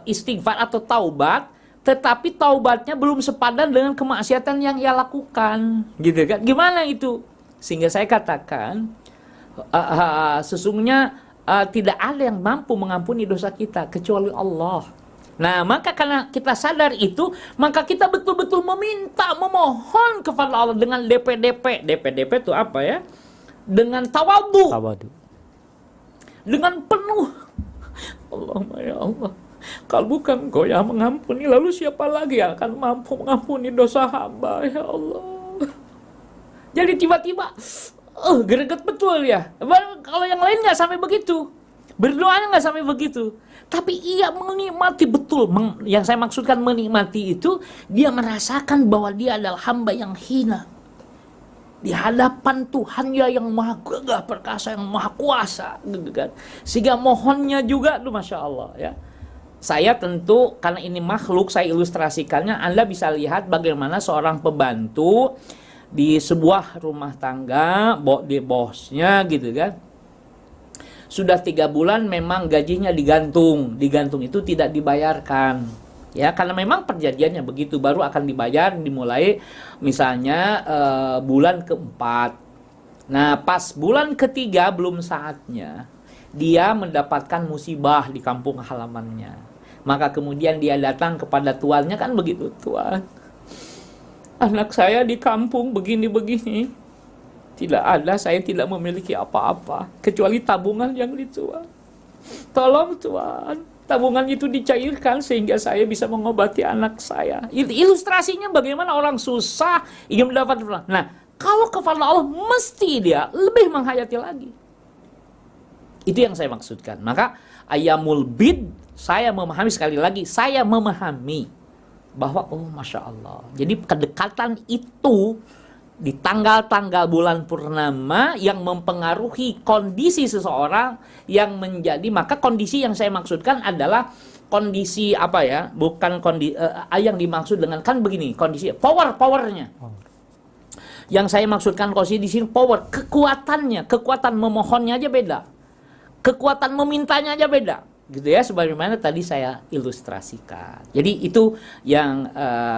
istighfar atau taubat, tetapi taubatnya belum sepadan dengan kemaksiatan yang ia lakukan, gitu kan? Gimana itu? Sehingga saya katakan sesungguhnya tidak ada yang mampu mengampuni dosa kita kecuali Allah. Nah, maka karena kita sadar itu, maka kita betul-betul meminta, memohon kepada Allah dengan DP-DP. DP-DP itu apa ya? Dengan tawadu. Tawadu. Dengan penuh. Allahumma ya Allah. Kalau bukan Engkau yang mengampuni, lalu siapa lagi yang akan mampu mengampuni dosa hamba, ya Allah. Jadi tiba-tiba, greget betul ya. Kalau yang lain nggak sampai begitu. Berdoanya nggak sampai begitu. Tapi ia menikmati betul. Yang saya maksudkan menikmati itu, dia merasakan bahwa dia adalah hamba yang hina. Di hadapan Tuhannya yang maha gagah perkasa, yang maha kuasa. Gitu kan. Sehingga mohonnya juga, Masya Allah ya. Saya tentu, karena ini makhluk, saya ilustrasikannya, Anda bisa lihat bagaimana seorang pembantu di sebuah rumah tangga, di bosnya gitu kan. Sudah 3 bulan memang gajinya digantung. Digantung itu tidak dibayarkan. Ya, karena memang perjanjiannya begitu, baru akan dibayar dimulai misalnya bulan keempat. Nah, pas bulan ketiga belum saatnya. Dia mendapatkan musibah di kampung halamannya. Maka kemudian dia datang kepada tuannya, kan begitu, Tuan, anak saya di kampung begini-begini. Tidak ada, saya tidak memiliki apa-apa kecuali tabungan yang dituan. Tolong Tuan, tabungan itu dicairkan sehingga saya bisa mengobati anak saya. Ilustrasinya bagaimana orang susah ingin mendapat. Nah, kalau kepada Allah mesti dia lebih menghayati lagi. Itu yang saya maksudkan. Maka ayamul bid, saya memahami, sekali lagi saya memahami bahwa Masya Allah, jadi kedekatan itu di tanggal-tanggal bulan purnama yang mempengaruhi kondisi seseorang yang menjadi, maka kondisi yang saya maksudkan adalah kondisi apa ya, bukan kondisi yang dimaksud dengan, kan begini, kondisi powernya. Yang saya maksudkan kondisi di sini power, kekuatannya, kekuatan memohonnya aja beda, kekuatan memintanya aja beda, gitu ya, sebagaimana tadi saya ilustrasikan. Jadi itu yang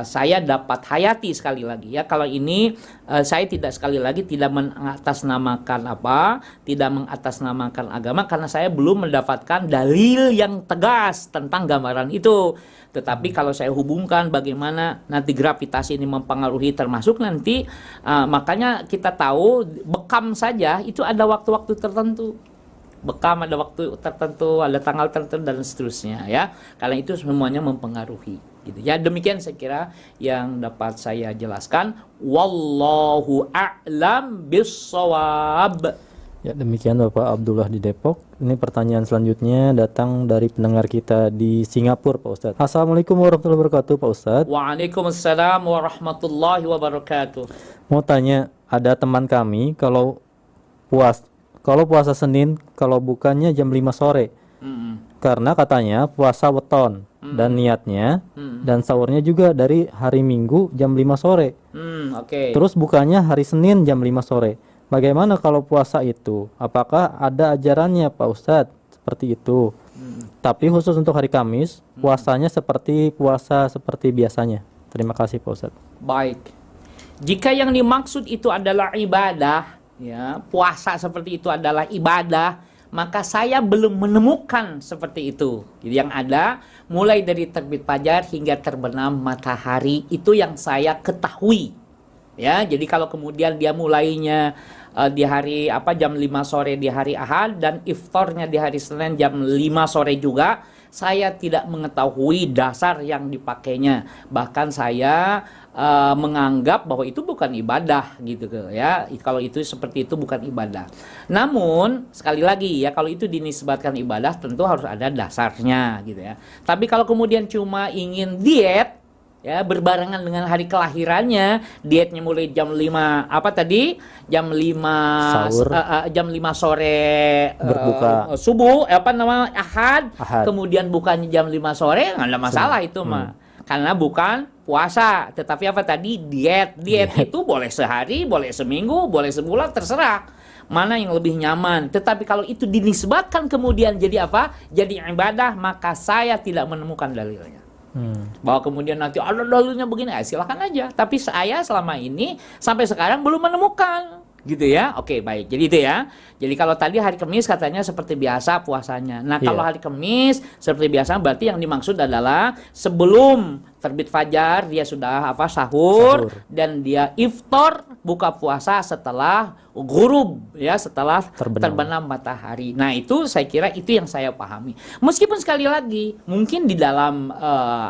saya dapat hayati sekali lagi ya. Kalau ini saya tidak, sekali lagi tidak mengatasnamakan tidak mengatasnamakan agama, karena saya belum mendapatkan dalil yang tegas tentang gambaran itu. Tetapi kalau saya hubungkan bagaimana nanti gravitasi ini mempengaruhi, termasuk nanti makanya kita tahu bekam saja itu ada waktu-waktu tertentu. Bekam ada waktu tertentu, ada tanggal tertentu dan seterusnya ya. Karena itu semuanya mempengaruhi gitu. Ya, demikian saya kira yang dapat saya jelaskan. Wallahu a'lam bissawab. Ya, demikian Bapak Abdullah di Depok. Ini pertanyaan selanjutnya datang dari pendengar kita di Singapura, Pak Ustadz. Assalamualaikum warahmatullahi wabarakatuh, Pak Ustadz. Waalaikumsalam warahmatullahi wabarakatuh. Mau tanya, ada teman kami kalau puasa Senin, kalau bukannya jam 5 sore. Karena katanya puasa weton dan niatnya dan sahurnya juga dari hari Minggu jam 5 sore. Terus bukannya hari Senin jam 5 sore. Bagaimana kalau puasa itu? Apakah ada ajarannya, Pak Ustadz? Seperti itu. Tapi khusus untuk hari Kamis, puasanya seperti puasa seperti biasanya. Terima kasih, Pak Ustadz. Baik. Jika yang dimaksud itu adalah ibadah, ya, puasa seperti itu adalah ibadah, maka saya belum menemukan seperti itu. Jadi yang ada mulai dari terbit fajar hingga terbenam matahari, itu yang saya ketahui. Ya, jadi kalau kemudian dia mulainya di hari jam 5 sore di hari Ahad dan iftarnya di hari Senin jam 5 sore juga, saya tidak mengetahui dasar yang dipakainya. Bahkan saya menganggap bahwa itu bukan ibadah gitu ya. Kalau itu seperti itu bukan ibadah. Namun sekali lagi ya, kalau itu dinisbatkan ibadah tentu harus ada dasarnya gitu ya. Tapi kalau kemudian cuma ingin diet ya, berbarengan dengan hari kelahirannya, dietnya mulai jam 5 jam 5 sahur, jam 5 sore berbuka subuh Ahad, kemudian bukannya jam 5 sore, nggak ada masalah itu mah. Karena bukan puasa, tetapi diet itu boleh sehari, boleh seminggu, boleh sebulan, terserah mana yang lebih nyaman. Tetapi kalau itu dinisbatkan kemudian jadi jadi ibadah, maka saya tidak menemukan dalilnya. Bahwa kemudian nanti ada dalilnya begini, silakan aja. Tapi saya selama ini sampai sekarang belum menemukan. Gitu ya. Oke, baik. Jadi itu ya. Jadi kalau tadi hari Kamis katanya seperti biasa puasanya. Nah, kalau Iya. hari Kamis seperti biasa berarti yang dimaksud adalah sebelum terbit fajar dia sudah sahur, Sahur. dan dia iftar buka puasa setelah ghurub ya, setelah terbenam matahari. Nah, itu saya kira itu yang saya pahami. Meskipun sekali lagi mungkin di dalam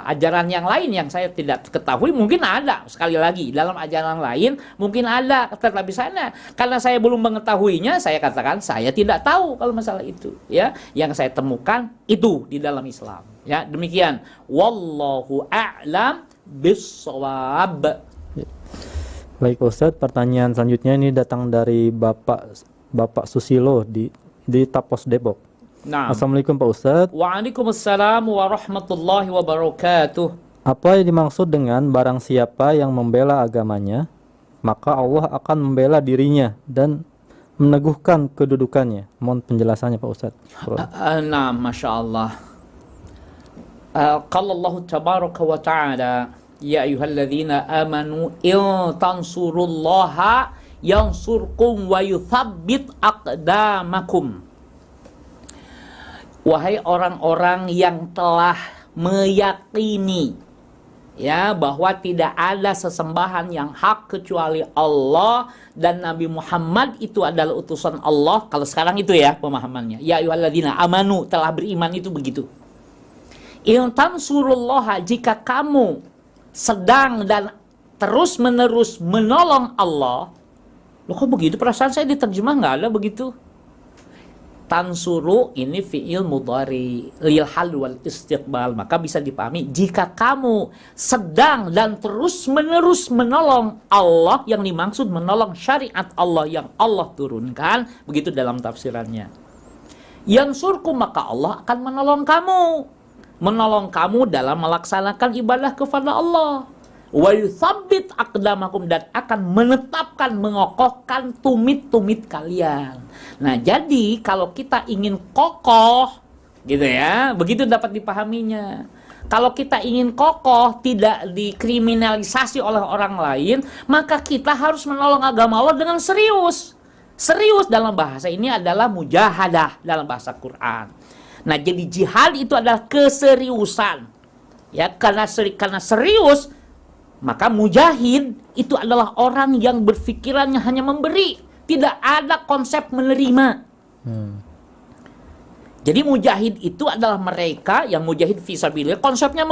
ajaran yang lain yang saya tidak ketahui mungkin ada, sekali lagi dalam ajaran lain mungkin ada, tetapi sana karena saya belum mengetahuinya, saya katakan saya tidak tahu kalau masalah itu ya. Yang saya temukan itu di dalam Islam ya. Demikian, wallahu a'lam bissawab. Baik Pak Ustadz, pertanyaan selanjutnya ini datang dari Bapak Susilo di Tapos Depok. Nah, Assalamualaikum Pak Ustadz. Waalaikumsalam warahmatullahi wabarakatuh. Apa yang dimaksud dengan barang siapa yang membela agamanya, maka Allah akan membela dirinya dan meneguhkan kedudukannya? Mohon penjelasannya Pak Ustadz. Nah, Masya Allah. Qala Allah tabaraka wa ta'ala, ya ayyuhalladzina amanu in tansurullaha yansurkum wa yuthabbit aqdamakum. Wahai orang-orang yang telah meyakini ya bahwa tidak ada sesembahan yang hak kecuali Allah dan Nabi Muhammad itu adalah utusan Allah. Kalau sekarang itu ya pemahamannya. Ya ayyuhalladzina amanu, telah beriman itu begitu. In tansurullaha, jika kamu sedang dan terus-menerus menolong Allah. Loh kok begitu? Perasaan saya diterjemah nggak ada begitu. Tansuru ini fi'il mudhari lil hal wal istiqbal, maka bisa dipahami jika kamu sedang dan terus-menerus menolong Allah, yang dimaksud menolong syariat Allah yang Allah turunkan, begitu dalam tafsirannya. Yang surku, maka Allah akan menolong kamu dalam melaksanakan ibadah kepada Allah. Wa yuthabbit aqdamakum, dan akan menetapkan, mengokohkan tumit-tumit kalian. Nah, jadi kalau kita ingin kokoh gitu ya, begitu dapat dipahaminya. Kalau kita ingin kokoh, tidak dikriminalisasi oleh orang lain, maka kita harus menolong agama Allah dengan serius. Serius dalam bahasa ini adalah mujahadah dalam bahasa Quran. Nah, jadi jihad itu adalah keseriusan. Ya, karena serius, maka mujahid itu adalah orang yang berpikirannya hanya memberi, tidak ada konsep menerima. Jadi mujahid itu adalah mereka yang mujahid fisabilillah, konsepnya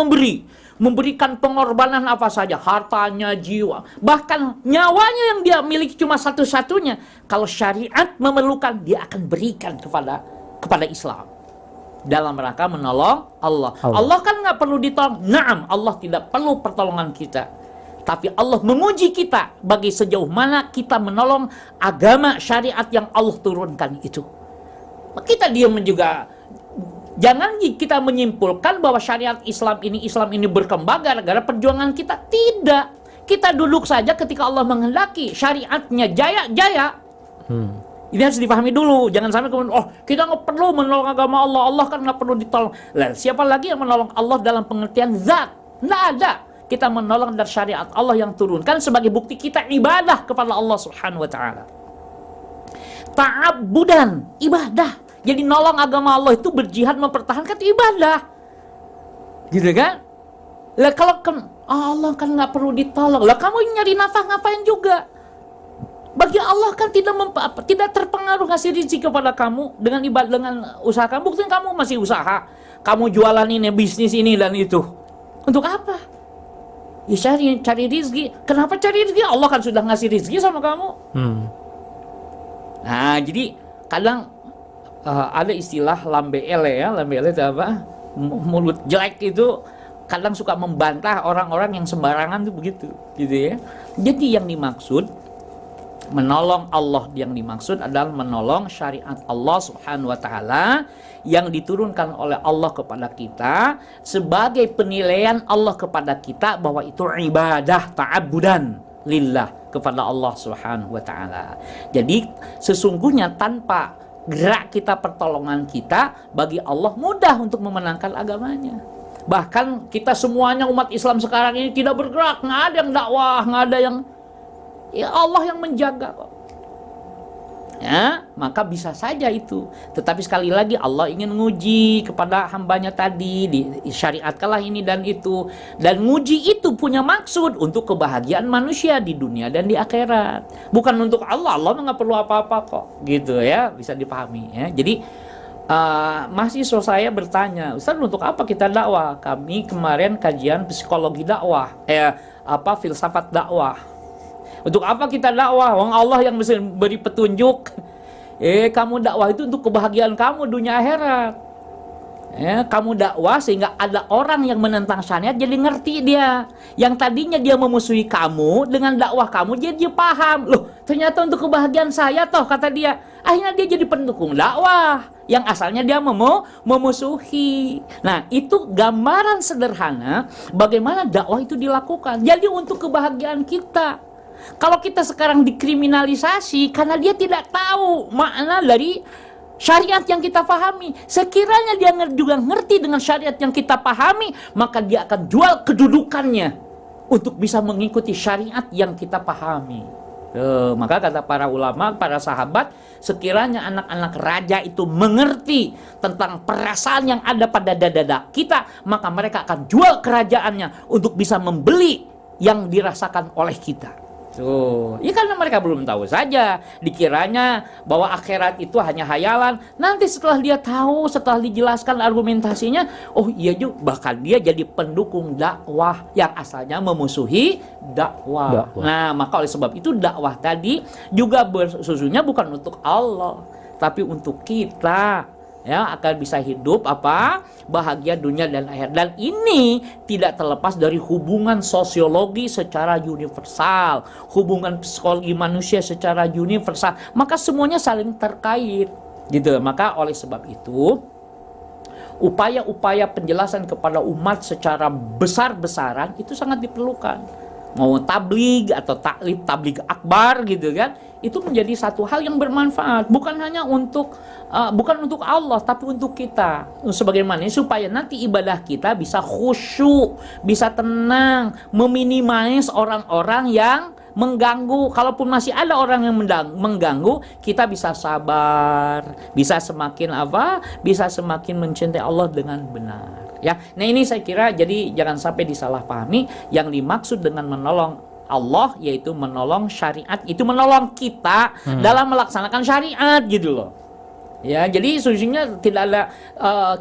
memberikan pengorbanan apa saja, hartanya, jiwa, bahkan nyawanya yang dia miliki cuma satu-satunya. Kalau syariat memerlukan, dia akan berikan kepada Islam dalam rangka menolong Allah. Allah kan nggak perlu ditolong. Naam, Allah tidak perlu pertolongan kita. Tapi Allah menguji kita bagi sejauh mana kita menolong agama syariat yang Allah turunkan itu. Kita diam juga. Jangan kita menyimpulkan bahwa syariat Islam ini berkembang gara-gara perjuangan kita. Tidak. Kita duduk saja ketika Allah menghendaki syariatnya jaya. Ini harus dipahami dulu. Jangan sampai kemudian, kita nggak perlu menolong agama Allah. Allah kan nggak perlu ditolong. Lah, siapa lagi yang menolong Allah dalam pengertian zat? Nggak ada. Kita menolong dari syariat Allah yang turunkan sebagai bukti kita ibadah kepada Allah Subhanahu wa ta'ala. Ta'abudan, ibadah. Jadi nolong agama Allah itu berjihad mempertahankan ibadah. Gitu kan? Lah kalau Allah kan nggak perlu ditolong. Lah kamu nyari nafkah ngapain juga? Bagi Allah kan tidak terpengaruh ngasih rezeki kepada kamu dengan ibadah, dengan usaha kamu. Buktiin kamu masih usaha. Kamu jualan ini, bisnis ini dan itu. Untuk apa? Ya cari rezeki. Kenapa cari rezeki? Allah kan sudah ngasih rezeki sama kamu. Nah, jadi kadang ada istilah lambe ele ya. Lambe ele itu apa? Mulut jelek itu kadang suka membantah orang-orang yang sembarangan tuh begitu, gitu ya. Jadi yang dimaksud menolong Allah, yang dimaksud adalah menolong syariat Allah Subhanahu wa ta'ala yang diturunkan oleh Allah kepada kita sebagai penilaian Allah kepada kita bahwa itu ibadah ta'abudan lillah kepada Allah Subhanahu wa ta'ala. Jadi sesungguhnya tanpa gerak kita, pertolongan kita, bagi Allah mudah untuk memenangkan agamanya. Bahkan kita semuanya umat Islam sekarang ini tidak bergerak, nggak ada yang dakwah, nggak ada yang, ya Allah yang menjaga kok. ya, maka bisa saja itu. Tetapi sekali lagi Allah ingin nguji kepada hambanya tadi, disyariatkanlah ini dan itu, dan nguji itu punya maksud untuk kebahagiaan manusia di dunia dan di akhirat, bukan untuk Allah. Allah nggak perlu apa-apa kok, gitu ya, bisa dipahami ya. Jadi mahasiswa saya bertanya, Ustaz, untuk apa kita dakwah? Kami kemarin kajian psikologi dakwah, filsafat dakwah. Untuk apa kita dakwah? Wong Allah yang bisa beri petunjuk. Kamu dakwah itu untuk kebahagiaan kamu dunia akhirat. Kamu dakwah sehingga ada orang yang menentang syariat jadi ngerti dia. Yang tadinya dia memusuhi kamu, dengan dakwah kamu dia paham. Loh, ternyata untuk kebahagiaan saya toh, kata dia. Akhirnya dia jadi pendukung dakwah yang asalnya dia memusuhi. Nah, itu gambaran sederhana bagaimana dakwah itu dilakukan. Jadi untuk kebahagiaan kita. Kalau kita sekarang dikriminalisasi karena dia tidak tahu makna dari syariat yang kita pahami. Sekiranya dia juga ngerti dengan syariat yang kita pahami, maka dia akan jual kedudukannya untuk bisa mengikuti syariat yang kita pahami. Maka kata para ulama, para sahabat, sekiranya anak-anak raja itu mengerti tentang perasaan yang ada pada dada kita, maka mereka akan jual kerajaannya untuk bisa membeli yang dirasakan oleh kita. Ya karena mereka belum tahu saja, dikiranya bahwa akhirat itu hanya hayalan. Nanti setelah dia tahu, setelah dijelaskan argumentasinya, oh iya juga, bahkan dia jadi pendukung dakwah yang asalnya memusuhi dakwah. Nah, maka oleh sebab itu dakwah tadi juga sesungguhnya bukan untuk Allah, tapi untuk kita. Ya, akan bisa hidup bahagia dunia dan akhirat. Dan ini tidak terlepas dari hubungan sosiologi secara universal, hubungan psikologi manusia secara universal, maka semuanya saling terkait gitu. Maka oleh sebab itu upaya-upaya penjelasan kepada umat secara besar-besaran itu sangat diperlukan. Mau tabligh atau tabligh akbar gitu kan, itu menjadi satu hal yang bermanfaat, bukan hanya untuk Allah, tapi untuk kita. Sebagaimana supaya nanti ibadah kita bisa khusyuk, bisa tenang, meminimais orang-orang yang mengganggu. Kalaupun masih ada orang yang mengganggu, kita bisa sabar, bisa semakin bisa semakin mencintai Allah dengan benar. Ya, nah ini saya kira jadi jangan sampai disalahpahami. Yang dimaksud dengan menolong Allah yaitu menolong syariat, itu menolong kita dalam melaksanakan syariat gitu loh. Ya, jadi sesungguhnya tidak ada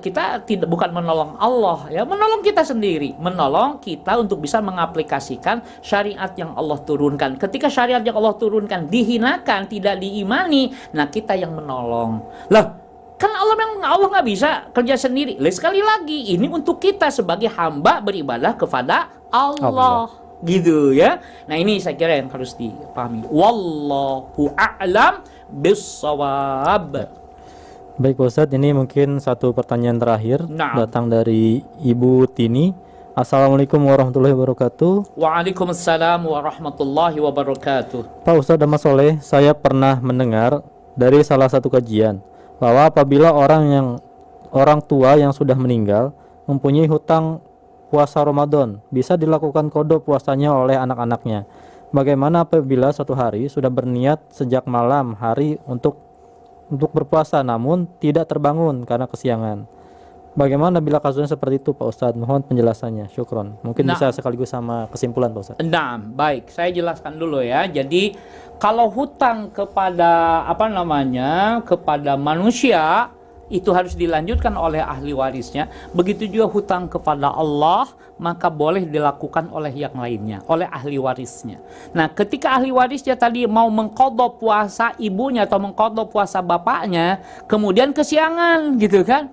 kita bukan menolong Allah, ya, menolong kita sendiri, menolong kita untuk bisa mengaplikasikan syariat yang Allah turunkan. Ketika syariat yang Allah turunkan dihinakan, tidak diimani, nah kita yang menolong. Lah, kan Allah nggak bisa kerja sendiri. Sekali lagi, ini untuk kita sebagai hamba beribadah kepada Allah. Gitu ya. Nah, ini saya kira yang harus dipahami. Wallahu a'lam bissawab. Baik Pak Ustadz, ini mungkin satu pertanyaan terakhir datang dari Ibu Tini. Assalamualaikum warahmatullahi wabarakatuh. Waalaikumsalam warahmatullahi wabarakatuh. Pak Ustadz dan Mas Soleh, saya pernah mendengar dari salah satu kajian bahwa apabila orang tua yang sudah meninggal mempunyai hutang puasa Ramadan, bisa dilakukan qada puasanya oleh anak-anaknya. Bagaimana apabila suatu hari sudah berniat sejak malam hari untuk berpuasa namun tidak terbangun karena kesiangan? Bagaimana bila kasusnya seperti itu Pak Ustadz? Mohon penjelasannya. Syukron. Mungkin bisa sekaligus sama kesimpulan Pak Ustadz. Nah, baik, saya jelaskan dulu ya. Jadi kalau hutang kepada kepada manusia itu harus dilanjutkan oleh ahli warisnya. Begitu juga hutang kepada Allah, maka boleh dilakukan oleh yang lainnya, oleh ahli warisnya. Nah, ketika ahli warisnya tadi mau mengqadha puasa ibunya atau mengqadha puasa bapaknya, kemudian kesiangan gitu kan.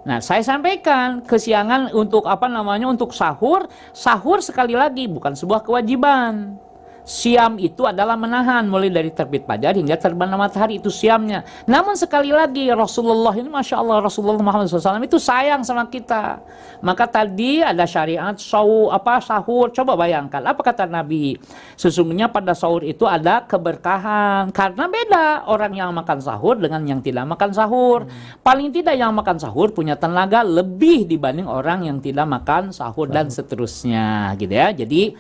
Nah, saya sampaikan kesiangan untuk untuk sahur. Sahur sekali lagi bukan sebuah kewajiban. Siam itu adalah menahan mulai dari terbit fajar hingga terbenam matahari, itu siamnya. Namun sekali lagi Rasulullah ini, Masya Allah, Rasulullah Muhammad SAW itu sayang sama kita. Maka tadi ada syariat sahur. Coba bayangkan apa kata Nabi. Sesungguhnya pada sahur itu ada keberkahan. Karena beda orang yang makan sahur dengan yang tidak makan sahur. Paling tidak yang makan sahur punya tenaga lebih dibanding orang yang tidak makan sahur dan seterusnya gitu ya. Jadi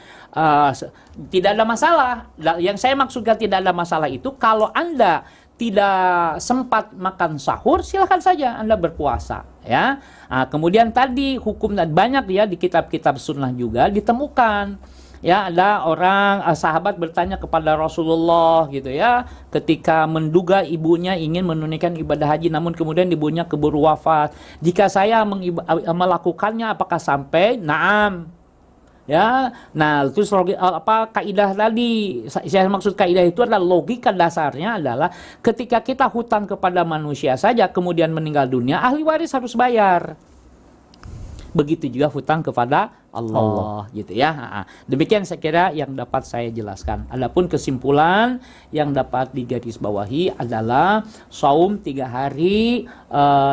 tidak ada masalah. Yang saya maksudkan tidak ada masalah itu kalau Anda tidak sempat makan sahur, silahkan saja Anda berpuasa, ya. Nah, kemudian tadi hukum dan banyak ya di kitab-kitab sunnah juga ditemukan. Ya, ada orang sahabat bertanya kepada Rasulullah gitu ya, ketika menduga ibunya ingin menunaikan ibadah haji namun kemudian ibunya keburu wafat. Jika saya melakukannya apakah sampai? Naam. Ya, nah terus kaidah tadi, saya maksud kaidah itu adalah logika dasarnya adalah ketika kita hutang kepada manusia saja kemudian meninggal dunia, ahli waris harus bayar. Begitu juga hutang kepada Allah. Gitu ya. Demikian saya kira yang dapat saya jelaskan. Adapun kesimpulan yang dapat digarisbawahi adalah saum 3 hari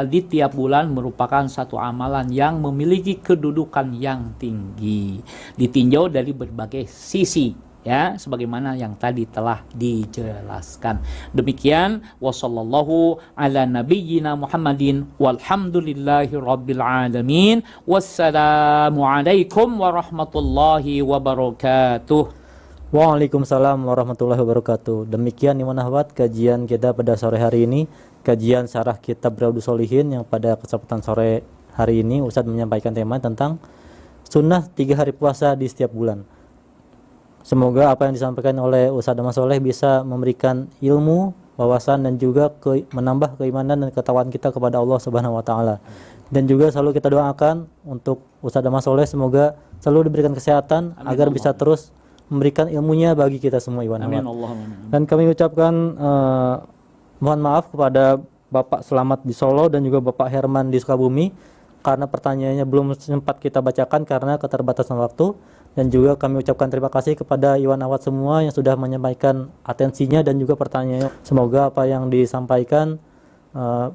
di tiap bulan merupakan satu amalan yang memiliki kedudukan yang tinggi, ditinjau dari berbagai sisi. Ya, sebagaimana yang tadi telah dijelaskan. Demikian wassallallahu ala nabiyyina Muhammadin walhamdulillahi rabbil alamin. Wassalamu alaikum warahmatullahi wabarakatuh. Waalaikumsalam warahmatullahi wabarakatuh. Demikian Iwan Ahwat kajian kita pada sore hari ini, kajian syarah kitab Riyadhus Shalihin yang pada kesempatan sore hari ini Ustadz menyampaikan tema tentang sunnah 3 hari puasa di setiap bulan. Semoga apa yang disampaikan oleh Ustadz Ahmad Soleh bisa memberikan ilmu, wawasan dan juga menambah keimanan dan ketakwaan kita kepada Allah Subhanahu wa taala. Dan juga selalu kita doakan untuk Ustadz Ahmad Soleh semoga selalu diberikan kesehatan agar bisa terus memberikan ilmunya bagi kita semua Iwan. Amin Allah. Dan kami ucapkan mohon maaf kepada Bapak Selamat di Solo dan juga Bapak Herman di Sukabumi karena pertanyaannya belum sempat kita bacakan karena keterbatasan waktu. Dan juga kami ucapkan terima kasih kepada Iwan Ahwat semua yang sudah menyampaikan atensinya dan juga pertanyaannya. Semoga apa yang disampaikan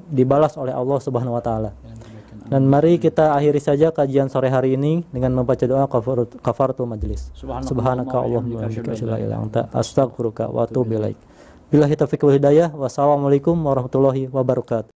dibalas oleh Allah Subhanahu wa taala. Dan mari kita akhiri saja kajian sore hari ini dengan membaca doa kafaratul majlis. Subhanaka Allahumma wa bihamdika asyhadu an la ilaha illa anta astaghfiruka wa atubu ilaik. Billahi taufiq wal hidayah. Wassalamualaikum warahmatullahi wabarakatuh.